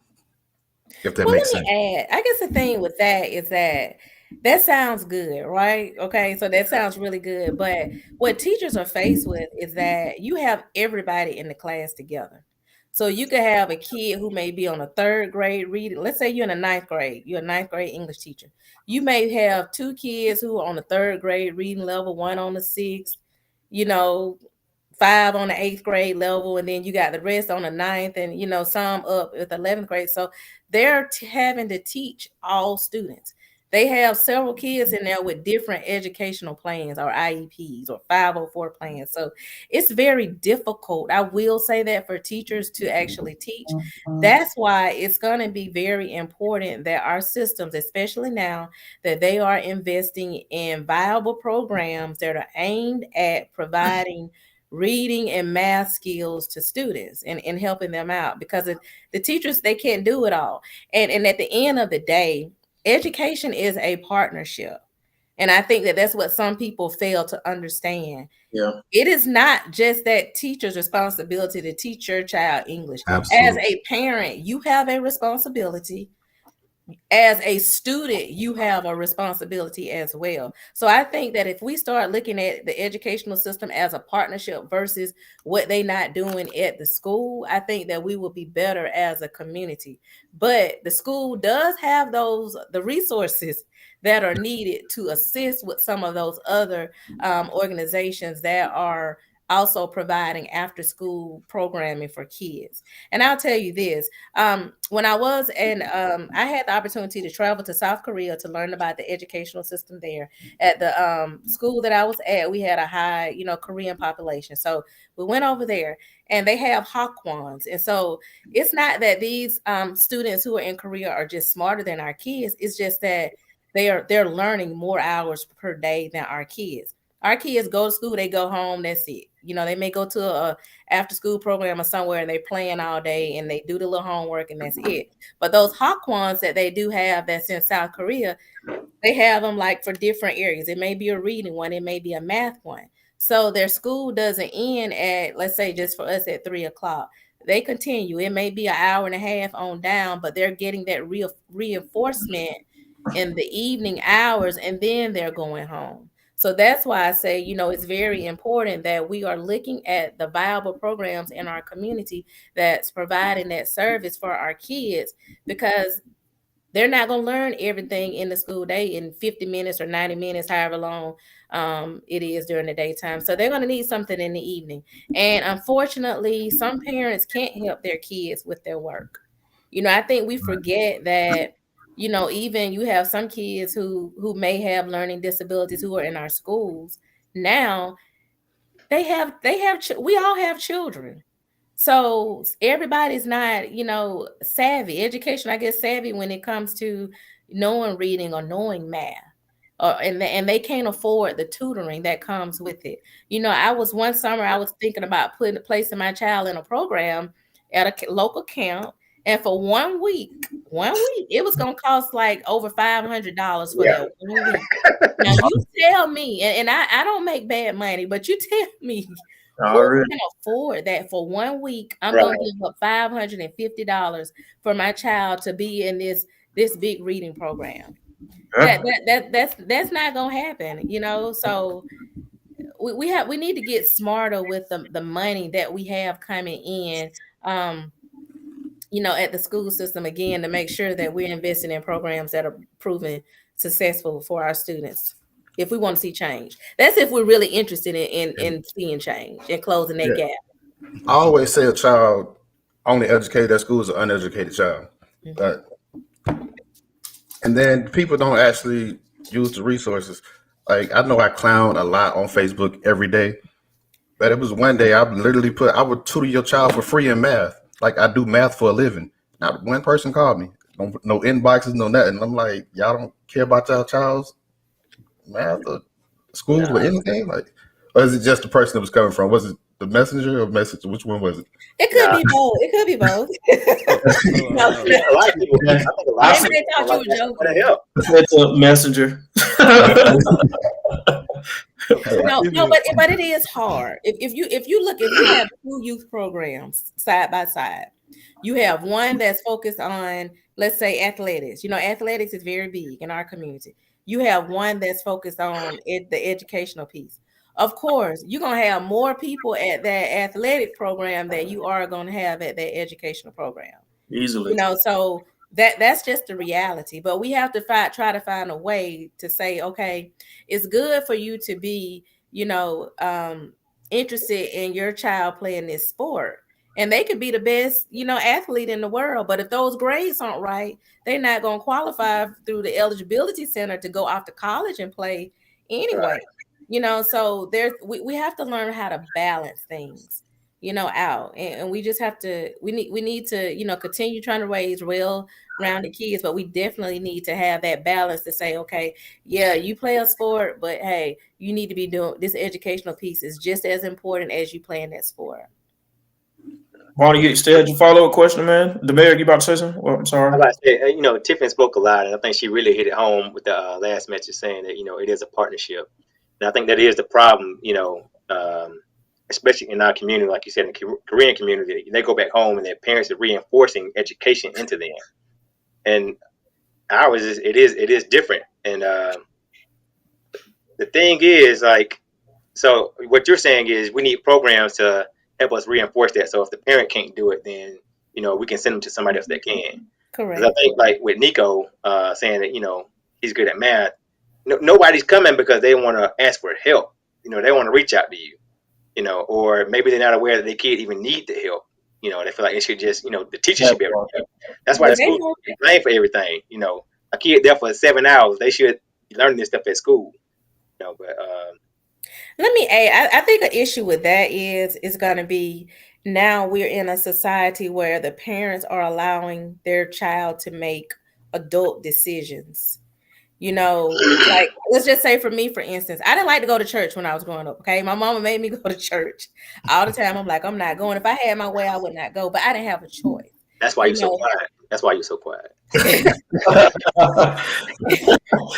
If that Well, makes let sense. me add. I guess the thing with that is that sounds good, right? Okay, so that sounds really good. But what teachers are faced with is that you have everybody in the class together. So you could have a kid who may be on a third grade reading. Let's say you're in a ninth grade. You're a ninth grade English teacher. You may have two kids who are on the third grade reading level, one on the sixth, you know, 5 on the 8th grade level, and then you got the rest on the 9th, and you know, some up with 11th grade. So they're having to teach all students. They have several kids in there with different educational plans or IEPs or 504 plans. So it's very difficult. I will say that for teachers to actually teach. That's why it's going to be very important that our systems, especially now that they are investing in viable programs that are aimed at providing reading and math skills to students and helping them out, because the teachers, they can't do it all. And at the end of the day, education is a partnership. And I think that that's what some people fail to understand. Yeah. It is not just that teacher's responsibility to teach your child English. Absolutely. As a parent, you have a responsibility. As a student, you have a responsibility as well. So I think that if we start looking at the educational system as a partnership versus what they're not doing at the school, I think that we will be better as a community. But the school does have the resources that are needed to assist with some of those other organizations that are also providing after school programming for kids. And I'll tell you this, when I was in, I had the opportunity to travel to South Korea to learn about the educational system there. At the school that I was at, we had a high, Korean population. So we went over there and they have Hakwons. And so it's not that these students who are in Korea are just smarter than our kids. It's just that they're learning more hours per day than our kids. Our kids go to school, they go home, that's it. They may go to a after school program or somewhere and they playing all day and they do the little homework and that's it. But those Hakwons that they do have that's in South Korea, they have them like for different areas. It may be a reading one, it may be a math one. So their school doesn't end at, let's say just for us at 3:00. They continue. It may be an hour and a half on down, but they're getting that reinforcement in the evening hours and then they're going home. So that's why I say, it's very important that we are looking at the viable programs in our community that's providing that service for our kids, because they're not going to learn everything in the school day in 50 minutes or 90 minutes, however long it is during the daytime. So they're going to need something in the evening. And unfortunately, some parents can't help their kids with their work. I think we forget that even you have some kids who may have learning disabilities who are in our schools. Now we all have children. So everybody's not, savvy. Education, I guess, savvy when it comes to knowing reading or knowing math. And they can't afford the tutoring that comes with it. One summer I was thinking about placing my child in a program at a local camp. And for 1 week, it was going to cost like over $500 for that 1 week. Now you tell me, and I don't make bad money, but you tell me who can afford that for 1 week? I'm going to give up $550 for my child to be in this big reading program. That's not going to happen, So we need to get smarter with the money that we have coming in. At the school system again, to make sure that we're investing in programs that are proven successful for our students. If we want to see change, that's if we're really interested in seeing change and closing that gap. I always say a child only educated at school is an uneducated child. Mm-hmm. And then people don't actually use the resources. Like, I know I clown a lot on Facebook every day, but it was one day I literally I would tutor your child for free in math. Like, I do math for a living. Not one person called me. No inboxes, no nothing. I'm like, y'all don't care about y'all child's math or school or anything? Like, or is it just the person that was coming from? Was it the messenger or message? Which one was it? It could be both. It could be both. A lot of people. I think a lot Maybe they thought you were joking. It's a messenger. But it is hard. If you have two youth programs side by side, you have one that's focused on, let's say, athletics. Athletics is very big in our community. You have one that's focused on the educational piece. Of course, you're gonna have more people at that athletic program than you are gonna have at that educational program. Easily. So that's just the reality. But we have to try to find a way to say, okay, it's good for you to be, interested in your child playing this sport. And they could be the best, athlete in the world. But if those grades aren't right, they're not going to qualify through the eligibility center to go off to college and play anyway. Right. So we have to learn how to balance things, out. And we just have to, we need to, continue trying to raise well-rounded kids, but we definitely need to have that balance to say, okay, yeah, you play a sport, but hey, you need to be doing this educational piece is just as important as you playing that sport. Bonnie, you still had your follow-up question, man? Demaric, you about to say something? Well, I'm sorry. I'm about to say, Tiffany spoke a lot, and I think she really hit it home with the last message saying that, it is a partnership. And I think that is the problem, especially in our community, like you said, in the Korean community, they go back home and their parents are reinforcing education into them. And ours it is different. And the thing is, so what you're saying is we need programs to help us reinforce that. So if the parent can't do it, then we can send them to somebody else that can. Correct. I think with Nico saying that he's good at math, nobody's coming because they want to ask for help. They want to reach out to you. Or maybe they're not aware that their kid even need the help. They feel like it should just the teacher should be able to help. That's why the school is paying for everything. A kid there for 7 hours, they should learn this stuff at school. But let me add, I think an issue with that is going to be now we're in a society where the parents are allowing their child to make adult decisions. Like let's just say for me, for instance, I didn't like to go to church when I was growing up. Okay. My mama made me go to church all the time. I'm like, I'm not going. If I had my way, I would not go, but I didn't have a choice. That's why you're so quiet. That's why you're so quiet.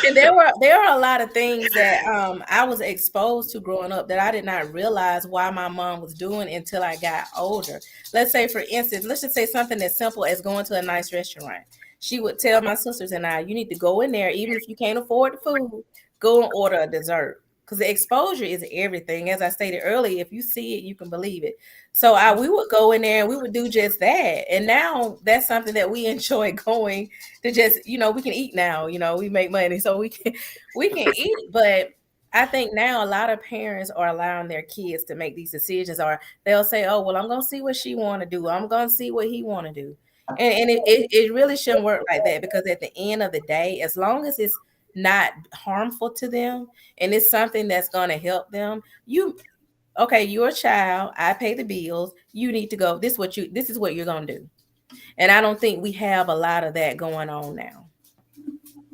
And there are a lot of things that I was exposed to growing up that I did not realize why my mom was doing until I got older. Let's say, for instance, let's just say something as simple as going to a nice restaurant. She would tell my sisters and I, you need to go in there, even if you can't afford the food, go and order a dessert. Because the exposure is everything. As I stated earlier, if you see it, you can believe it. So we would go in there and we would do just that. And now that's something that we enjoy going to just, we can eat now, we make money. So we can eat. But I think now a lot of parents are allowing their kids to make these decisions, or they'll say, oh, well, I'm going to see what she want to do. I'm going to see what he want to do. And it really shouldn't work like that, because at the end of the day, as long as it's not harmful to them and it's something that's going to help them, you're a child, I pay the bills, you need to go, this is what you're going to do. And I don't think we have a lot of that going on now.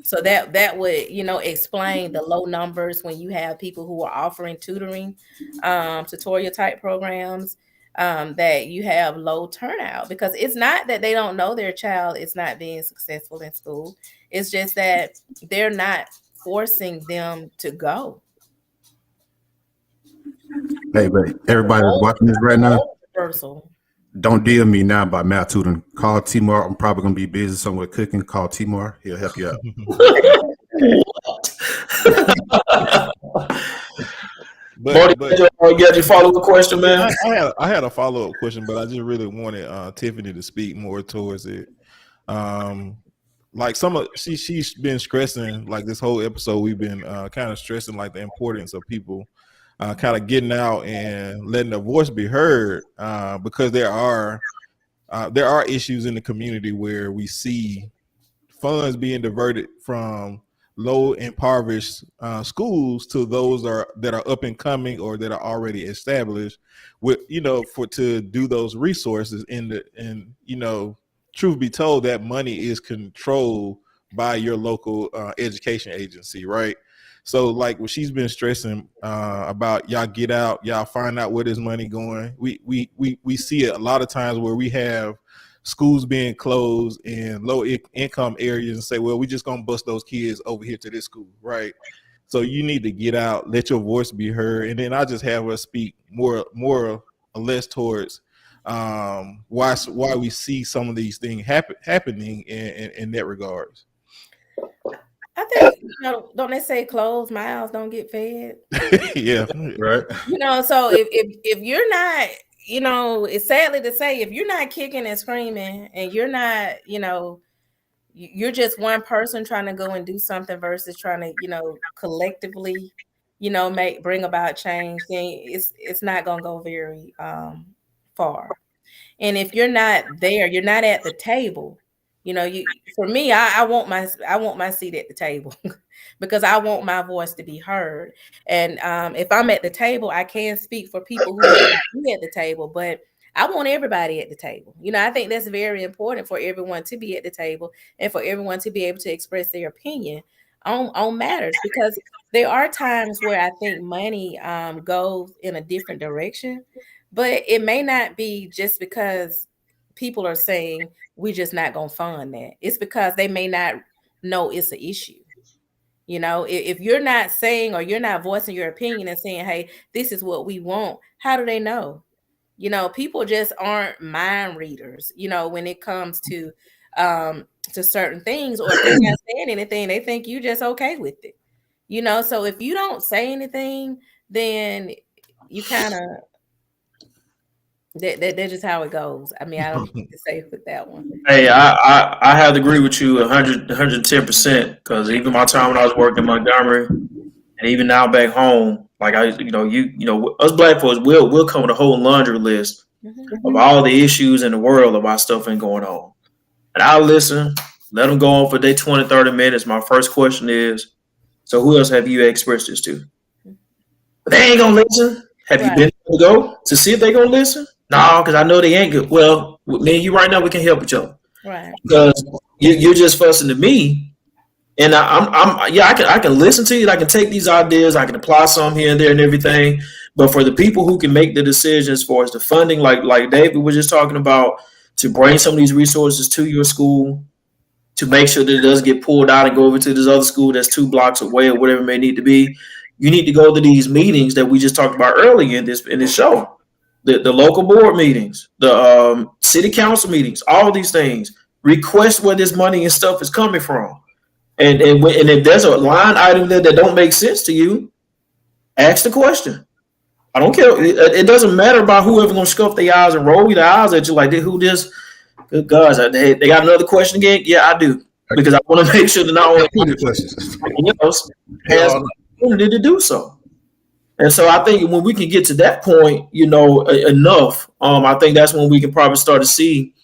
So that would, explain the low numbers when you have people who are offering tutoring, tutorial type programs, that you have low turnout, because it's not that they don't know their child is not being successful in school. It's just that they're not forcing them to go. Hey, but everybody that's watching this right now, Universal. Don't DM me now about math tutoring. Call Timar. I'm probably going to be busy somewhere cooking. Call Timar. He'll help you out. But you got your follow-up question, man? I had a follow-up question, but I just really wanted Tiffany to speak more towards it. Like she's been stressing, like this whole episode, we've been kind of stressing like the importance of people kind of getting out and letting their voice be heard, because there are issues in the community where we see funds being diverted from low impoverished schools to those that are up and coming or that are already established, with to do those resources. And truth be told, that money is controlled by your local education agency, right? So like what she's been stressing about, y'all get out, y'all find out where this money going. We see it a lot of times where we have schools being closed in low income areas and say, well, we just gonna bus those kids over here to this school, right? So you need to get out, let your voice be heard, and then I just have us speak more or less towards why we see some of these things happening in that regards. I think, don't they say closed mouths don't get fed? Yeah, right. So if you're not, it's sadly to say, if you're not kicking and screaming and you're not, you're just one person trying to go and do something versus trying to, collectively, bring about change, then it's not going to go very far. And if you're not there, you're not at the table. For me, I want my seat at the table because I want my voice to be heard. And if I'm at the table, I can speak for people who may not be at the table, but I want everybody at the table. I think that's very important for everyone to be at the table and for everyone to be able to express their opinion on matters, because there are times where I think money goes in a different direction, but it may not be just because people are saying we're just not going to fund that. It's because they may not know it's an issue. If you're not saying, or you're not voicing your opinion and saying, hey, this is what we want, how do they know? People just aren't mind readers, when it comes to certain things, or if they're not saying anything, they think you just okay with it. So if you don't say anything, then you kind of, that's just how it goes. I mean, I don't know what to say with that one. Hey, I have to agree with you 110%, because even my time when I was working in Montgomery, and even now back home, like us black folks, we'll come with a whole laundry list of all the issues in the world of our stuff ain't going on. And I'll listen, let them go on for their 20, 30 minutes. My first question is, so who else have you expressed this to? But they ain't gonna listen. Have you been to go to see if they gonna listen? No, because I know they ain't good. Well, me and you right now, we can help each other. Right. Because you're just fussing to me. And I can listen to you. I can take these ideas. I can apply some here and there and everything. But for the people who can make the decisions for us, the funding, like David was just talking about, to bring some of these resources to your school, to make sure that it doesn't get pulled out and go over to this other school that's 2 blocks away or whatever it may need to be. You need to go to these meetings that we just talked about earlier in this show. The local board meetings, the city council meetings, all these things. Request where this money and stuff is coming from. And if there's a line item there that don't make sense to you, ask the question. I don't care. It doesn't matter about whoever gonna scuff their eyes and roll their eyes at you like, who this? Good gosh, they got another question again? Yeah, I do, because I want to make sure that not only questions, has the opportunity to do so. And so I think when we can get to that point, enough, I think that's when we can probably start to see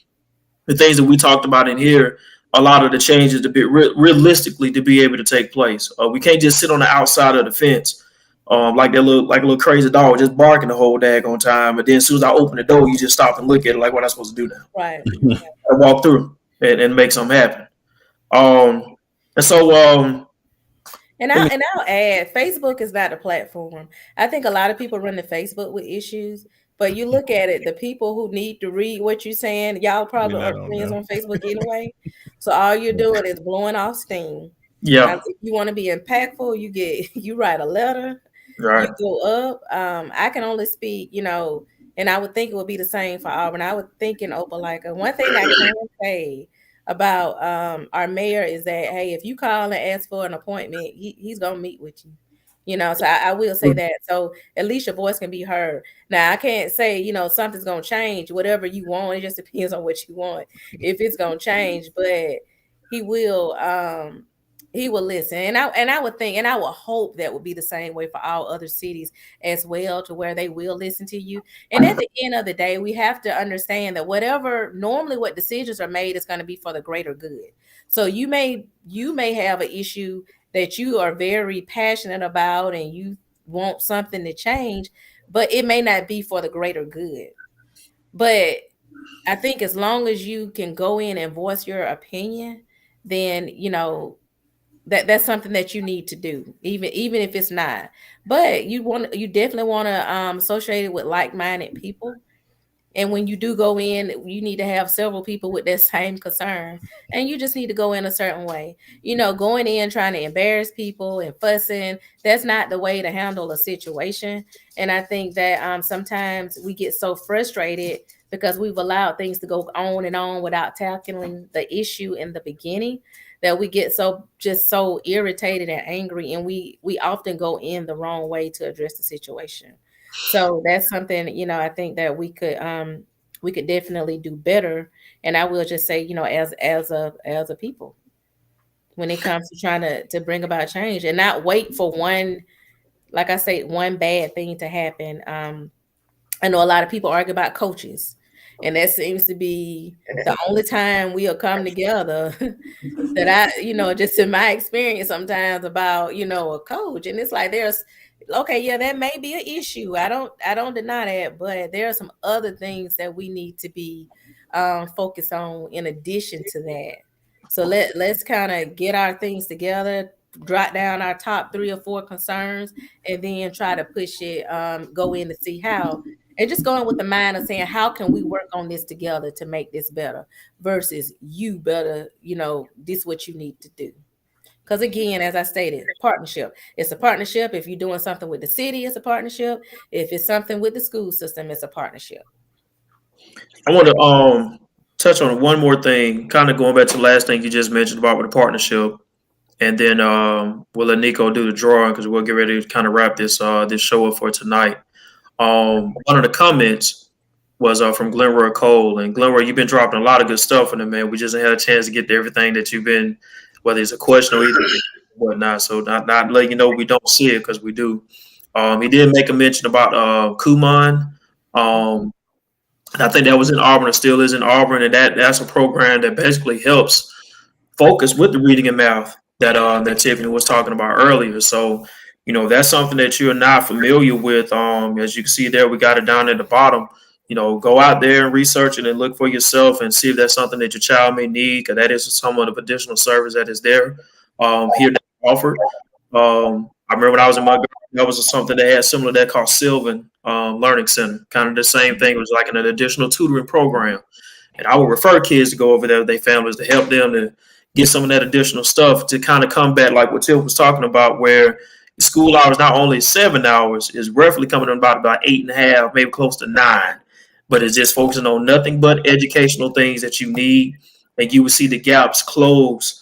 the things that we talked about in here. A lot of the changes to be realistically to be able to take place. We can't just sit on the outside of the fence, like a little crazy dog just barking the whole daggone time. But then as soon as I open the door, you just stop and look at it like, what am I supposed to do now? Right. I walk through and make something happen. And I'll add, Facebook is not a platform. I think a lot of people run to Facebook with issues, but you look at it, the people who need to read what you're saying, y'all probably are friends on Facebook anyway. So all you're doing is blowing off steam. Yeah. Now, if you want to be impactful, you write a letter, right. You go up. I can only speak, and I would think it would be the same for Auburn. I would think in Opelika. One thing I can say about our mayor is that, hey, if you call and ask for an appointment, he's gonna meet with you. So I will say that. So at least your voice can be heard. Now I can't say, something's gonna change, whatever you want. It just depends on what you want, if it's gonna change, but he will listen. And I would think, and I would hope that would be the same way for all other cities as well, to where they will listen to you. And at the end of the day, we have to understand that what decisions are made is going to be for the greater good. So you may have an issue that you are very passionate about and you want something to change, but it may not be for the greater good. But I think as long as you can go in and voice your opinion, then, that's something that you need to do, even if it's not. But you definitely want to associate it with like-minded people, And when you do go in, you need to have several people with that same concern. And you just need to go in a certain way. Going in trying to embarrass people and fussing, that's not the way to handle a situation. And I think that sometimes we get so frustrated because we've allowed things to go on and on without tackling the issue in the beginning, that we get so irritated and angry, and we often go in the wrong way to address the situation. So that's something, I think that we could definitely do better. And I will just say, as a people, when it comes to trying to bring about change and not wait for one bad thing to happen. I know a lot of people argue about coaches, and that seems to be the only time we'll come together that just in my experience sometimes about, a coach. And it's like, that may be an issue. I don't deny that, but there are some other things that we need to be focused on in addition to that. So let's kind of get our things together, jot down our top 3 or 4 concerns, and then try to push it, go in to see how, and just going with the mind of saying, how can we work on this together to make this better versus you better, this is what you need to do. Because again, as I stated, partnership. It's a partnership. If you're doing something with the city, it's a partnership. If it's something with the school system, it's a partnership. I want to touch on one more thing, kind of going back to the last thing you just mentioned about with the partnership. And then we'll let Nico do the drawing because we'll get ready to kind of wrap this show up for tonight. One of the comments was from Glenroy Cole. And Glenroy, you've been dropping a lot of good stuff in it, man. We just had a chance to get to everything that you've been, whether it's a question or whatnot. So not letting you know we don't see it because we do. He did make a mention about Kumon. I think that was in Auburn or still is in Auburn. And that's a program that basically helps focus with the reading and math that Tiffany was talking about earlier. So, that's something that you're not familiar with. As you can see there, we got it down at the bottom. Go out there and research it and look for yourself and see if that's something that your child may need, because that is somewhat of additional service that is there here offered. I remember when I was in Montgomery, that was something that had similar that called Sylvan Learning Center. Kind of the same thing. It was like an additional tutoring program. And I would refer kids to go over there with their families to help them to get some of that additional stuff to kind of combat like what Tiff was talking about, where school hours not only 7 hours, is roughly coming in about 8.5, maybe close to 9. But it's just focusing on nothing but educational things that you need. And you will see the gaps close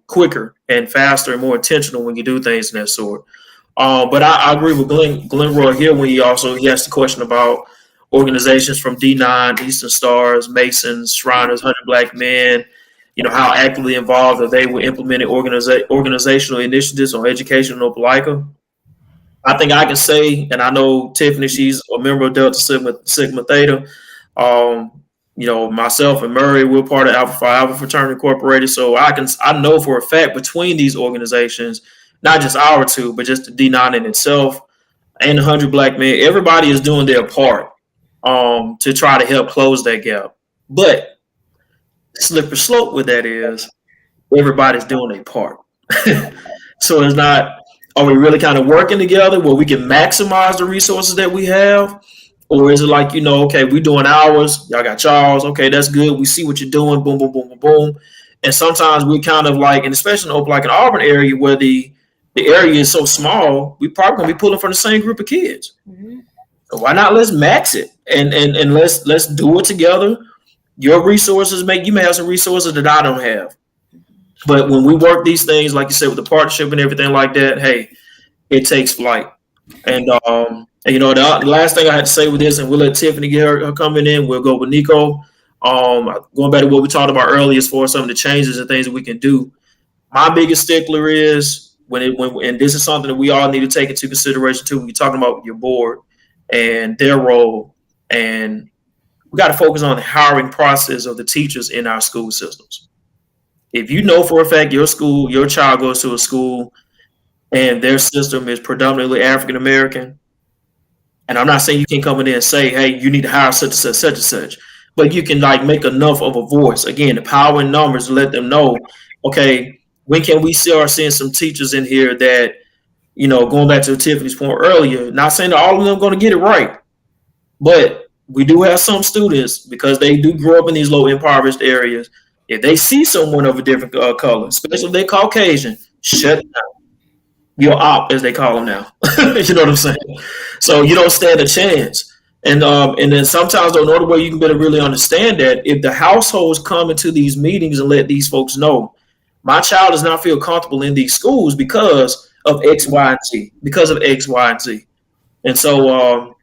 quicker and faster and more intentional when you do things in that sort. But I agree with Glenroy here when he asked the question about organizations from D9, Eastern Stars, Masons, Shriners, 100 Black Men, how actively involved are they with implementing organizational initiatives on education in Opelika. I think I can say, and I know Tiffany, she's a member of Delta Sigma Theta. Myself and Murray, we're part of Alpha Phi Alpha Fraternity Incorporated. So I know for a fact between these organizations, not just our two, but just the D9 in itself and the 100 Black Men, everybody is doing their part to try to help close that gap. But slippery slope with that is everybody's doing their part. So it's not, are we really kind of working together where we can maximize the resources that we have? Or is it like, okay, we're doing ours, y'all got y'all's, okay, that's good. We see what you're doing, boom, boom, boom, boom, boom. And sometimes we kind of like, and especially in like an Auburn area where the area is so small, we probably gonna be pulling from the same group of kids. Mm-hmm. So why not let's max it and let's do it together. Your resources you may have some resources that I don't have. But when we work these things, like you said, with the partnership and everything like that, hey, it takes flight. And the last thing I had to say with this, and we'll let Tiffany get her coming in. We'll go with Nico. Going back to what we talked about earlier as far as some of the changes and things that we can do. My biggest stickler is and this is something that we all need to take into consideration too when you're talking about your board and their role. And we got to focus on the hiring process of the teachers in our school systems. If you know for a fact your child goes to a school and their system is predominantly African American, and I'm not saying you can come in there and say, hey, you need to hire such and such, such and such, but you can make enough of a voice. Again, the power in numbers to let them know, okay, when can we start seeing some teachers in here that, going back to Tiffany's point earlier, not saying that all of them are going to get it right, but we do have some students, because they do grow up in these low impoverished areas. If they see someone of a different color, especially if they're Caucasian, shut down. Your op, as they call them now. You know what I'm saying? So you don't stand a chance. And then sometimes the only way you can better really understand that, if the households come into these meetings and let these folks know, my child does not feel comfortable in these schools because of X, Y, and Z. Because of X, Y, and Z. And so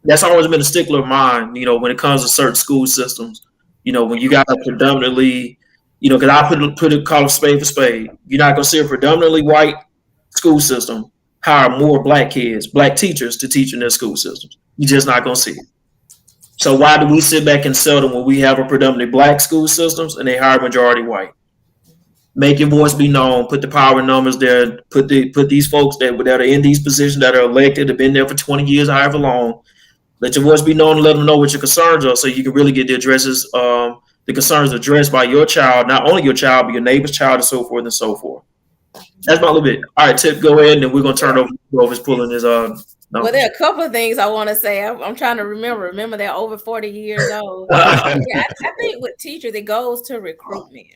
that's always been a stickler of mine, you know, when it comes to certain school systems. You know, when you got a predominantly, you know, because I call a spade for spade. You're not going to see a predominantly white school system hire more black kids, black teachers to teach in their school systems. You're just not going to see it. So why do we sit back and sell them when we have a predominantly black school systems and they hire majority white? Make your voice be known. Put the power numbers there. Put these folks that are in these positions, that are elected, have been there for 20 years, however long. Let your voice be known and let them know what your concerns are, so you can really get the concerns addressed by your child, not only your child, but your neighbor's child, and so forth and so forth. That's my little bit. All right, Tip, go ahead, and then we're going to turn it over to Clovis pulling his numbers. Well, there are a couple of things I want to say. I'm trying to remember they're over 40 years old. I think with teachers, it goes to recruitment.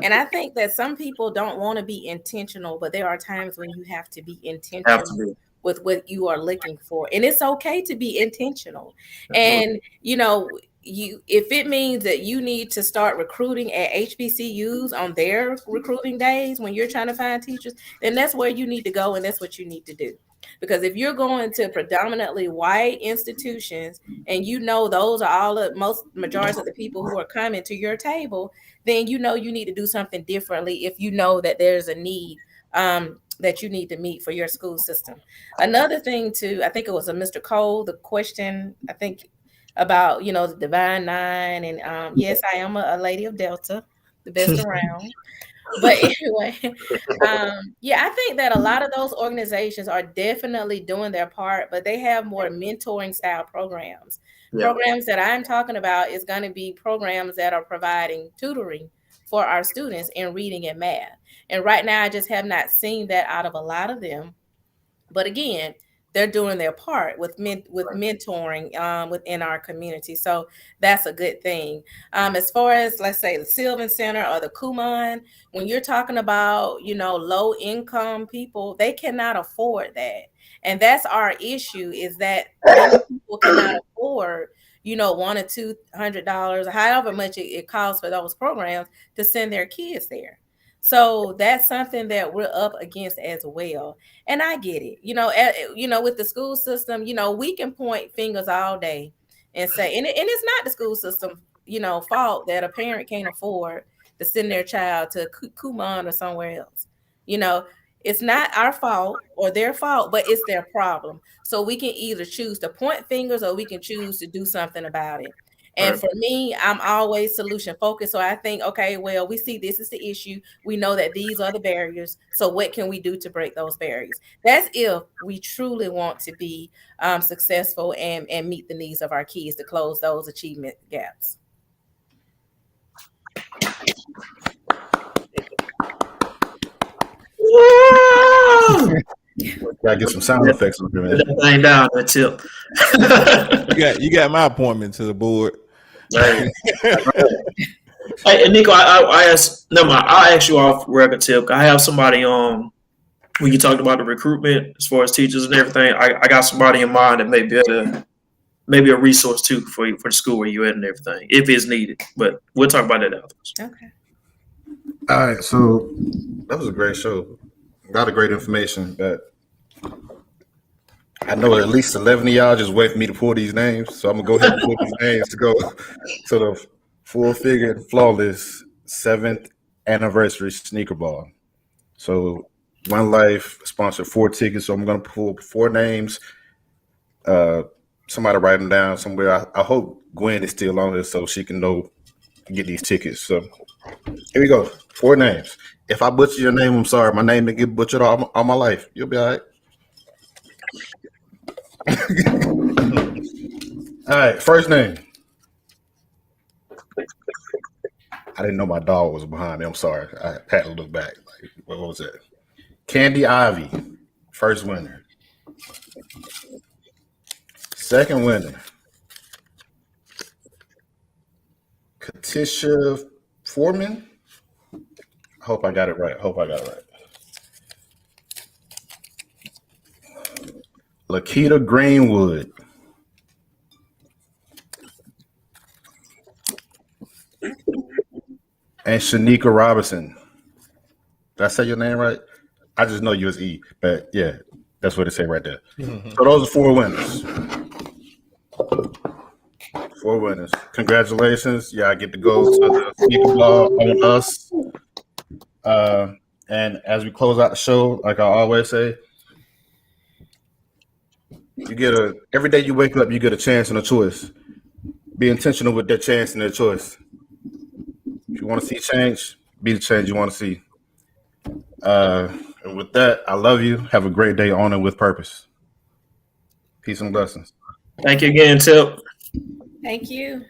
And I think that some people don't want to be intentional, but there are times when you have to be intentional with what you are looking for. And it's okay to be intentional. And, you know, if it means that you need to start recruiting at HBCUs on their recruiting days when you're trying to find teachers, then that's where you need to go, and that's what you need to do. Because if you're going to predominantly white institutions and you know those are all the majority of the people who are coming to your table, then you know you need to do something differently if you know that there's a need that you need to meet for your school system. Another thing too, I think it was a Mr. Cole, the question, I think, about, you know, the Divine Nine. And yes, I am a lady of Delta, the best around. But anyway, yeah, I think that a lot of those organizations are definitely doing their part, but they have more mentoring style programs. Yeah. Programs that I'm talking about is going to be programs that are providing tutoring for our students in reading and math. And right now, I just have not seen that out of a lot of them. But again, they're doing their part with mentoring within our community. So that's a good thing. As far as, let's say, the Sylvan Center or the Kumon, when you're talking about, you know, low income people, they cannot afford that. And that's our issue, is that people cannot afford, you know, $100 or $200, however much it costs for those programs to send their kids there. So that's something that we're up against as well. And I get it. You know, with the school system, you know, we can point fingers all day and say, and it's not the school system, you know, fault that a parent can't afford to send their child to Kumon or somewhere else. You know, it's not our fault or their fault, but it's their problem. So we can either choose to point fingers or we can choose to do something about it. And for me, I'm always solution focused. So I think, okay, well, we see this is the issue. We know that these are the barriers. So what can we do to break those barriers? That's if we truly want to be successful and meet the needs of our kids to close those achievement gaps. Gotta get some sound effects on here, man. That thing down, that Tip. You got my appointment to the board. Right. Hey, Nico, I'll ask you off record, Tip. I have somebody on when you talked about the recruitment as far as teachers and everything. I got somebody in mind that may be maybe a resource too for the school where you're at and everything, if it's needed. But we'll talk about that afterwards. Okay. All right, so that was a great show. A lot of great information that I know at least 11 of y'all just wait for me to pull these names. So I'm gonna go ahead and pull these names to go to the full figure and flawless 7th anniversary sneaker ball. So One Life sponsored 4 tickets. So I'm gonna pull 4 names. Somebody write them down somewhere. I hope Gwen is still on this so she can get these tickets. So here we go. 4 names. If I butcher your name, I'm sorry. My name didn't get butchered all my life. You'll be all right. All right, first name. I didn't know my dog was behind me. I'm sorry. I had to look back. Like, what was that? Candy Ivy, first winner. Second winner, Katisha Foreman. I hope I got it right. Lakita Greenwood. And Shanika Robinson. Did I say your name right? I just know you as E, but yeah, that's what it say right there. So those are 4 winners. 4 winners. Congratulations. Yeah, I get to go to the sneaker ball on us. And as we close out the show, like I always say, every day you wake up, you get a chance and a choice. Be intentional with that chance and that choice. If you want to see change, be the change you want to see. And with that, I love you. Have a great day on and with purpose. Peace and blessings. Thank you again, Tip. Thank you.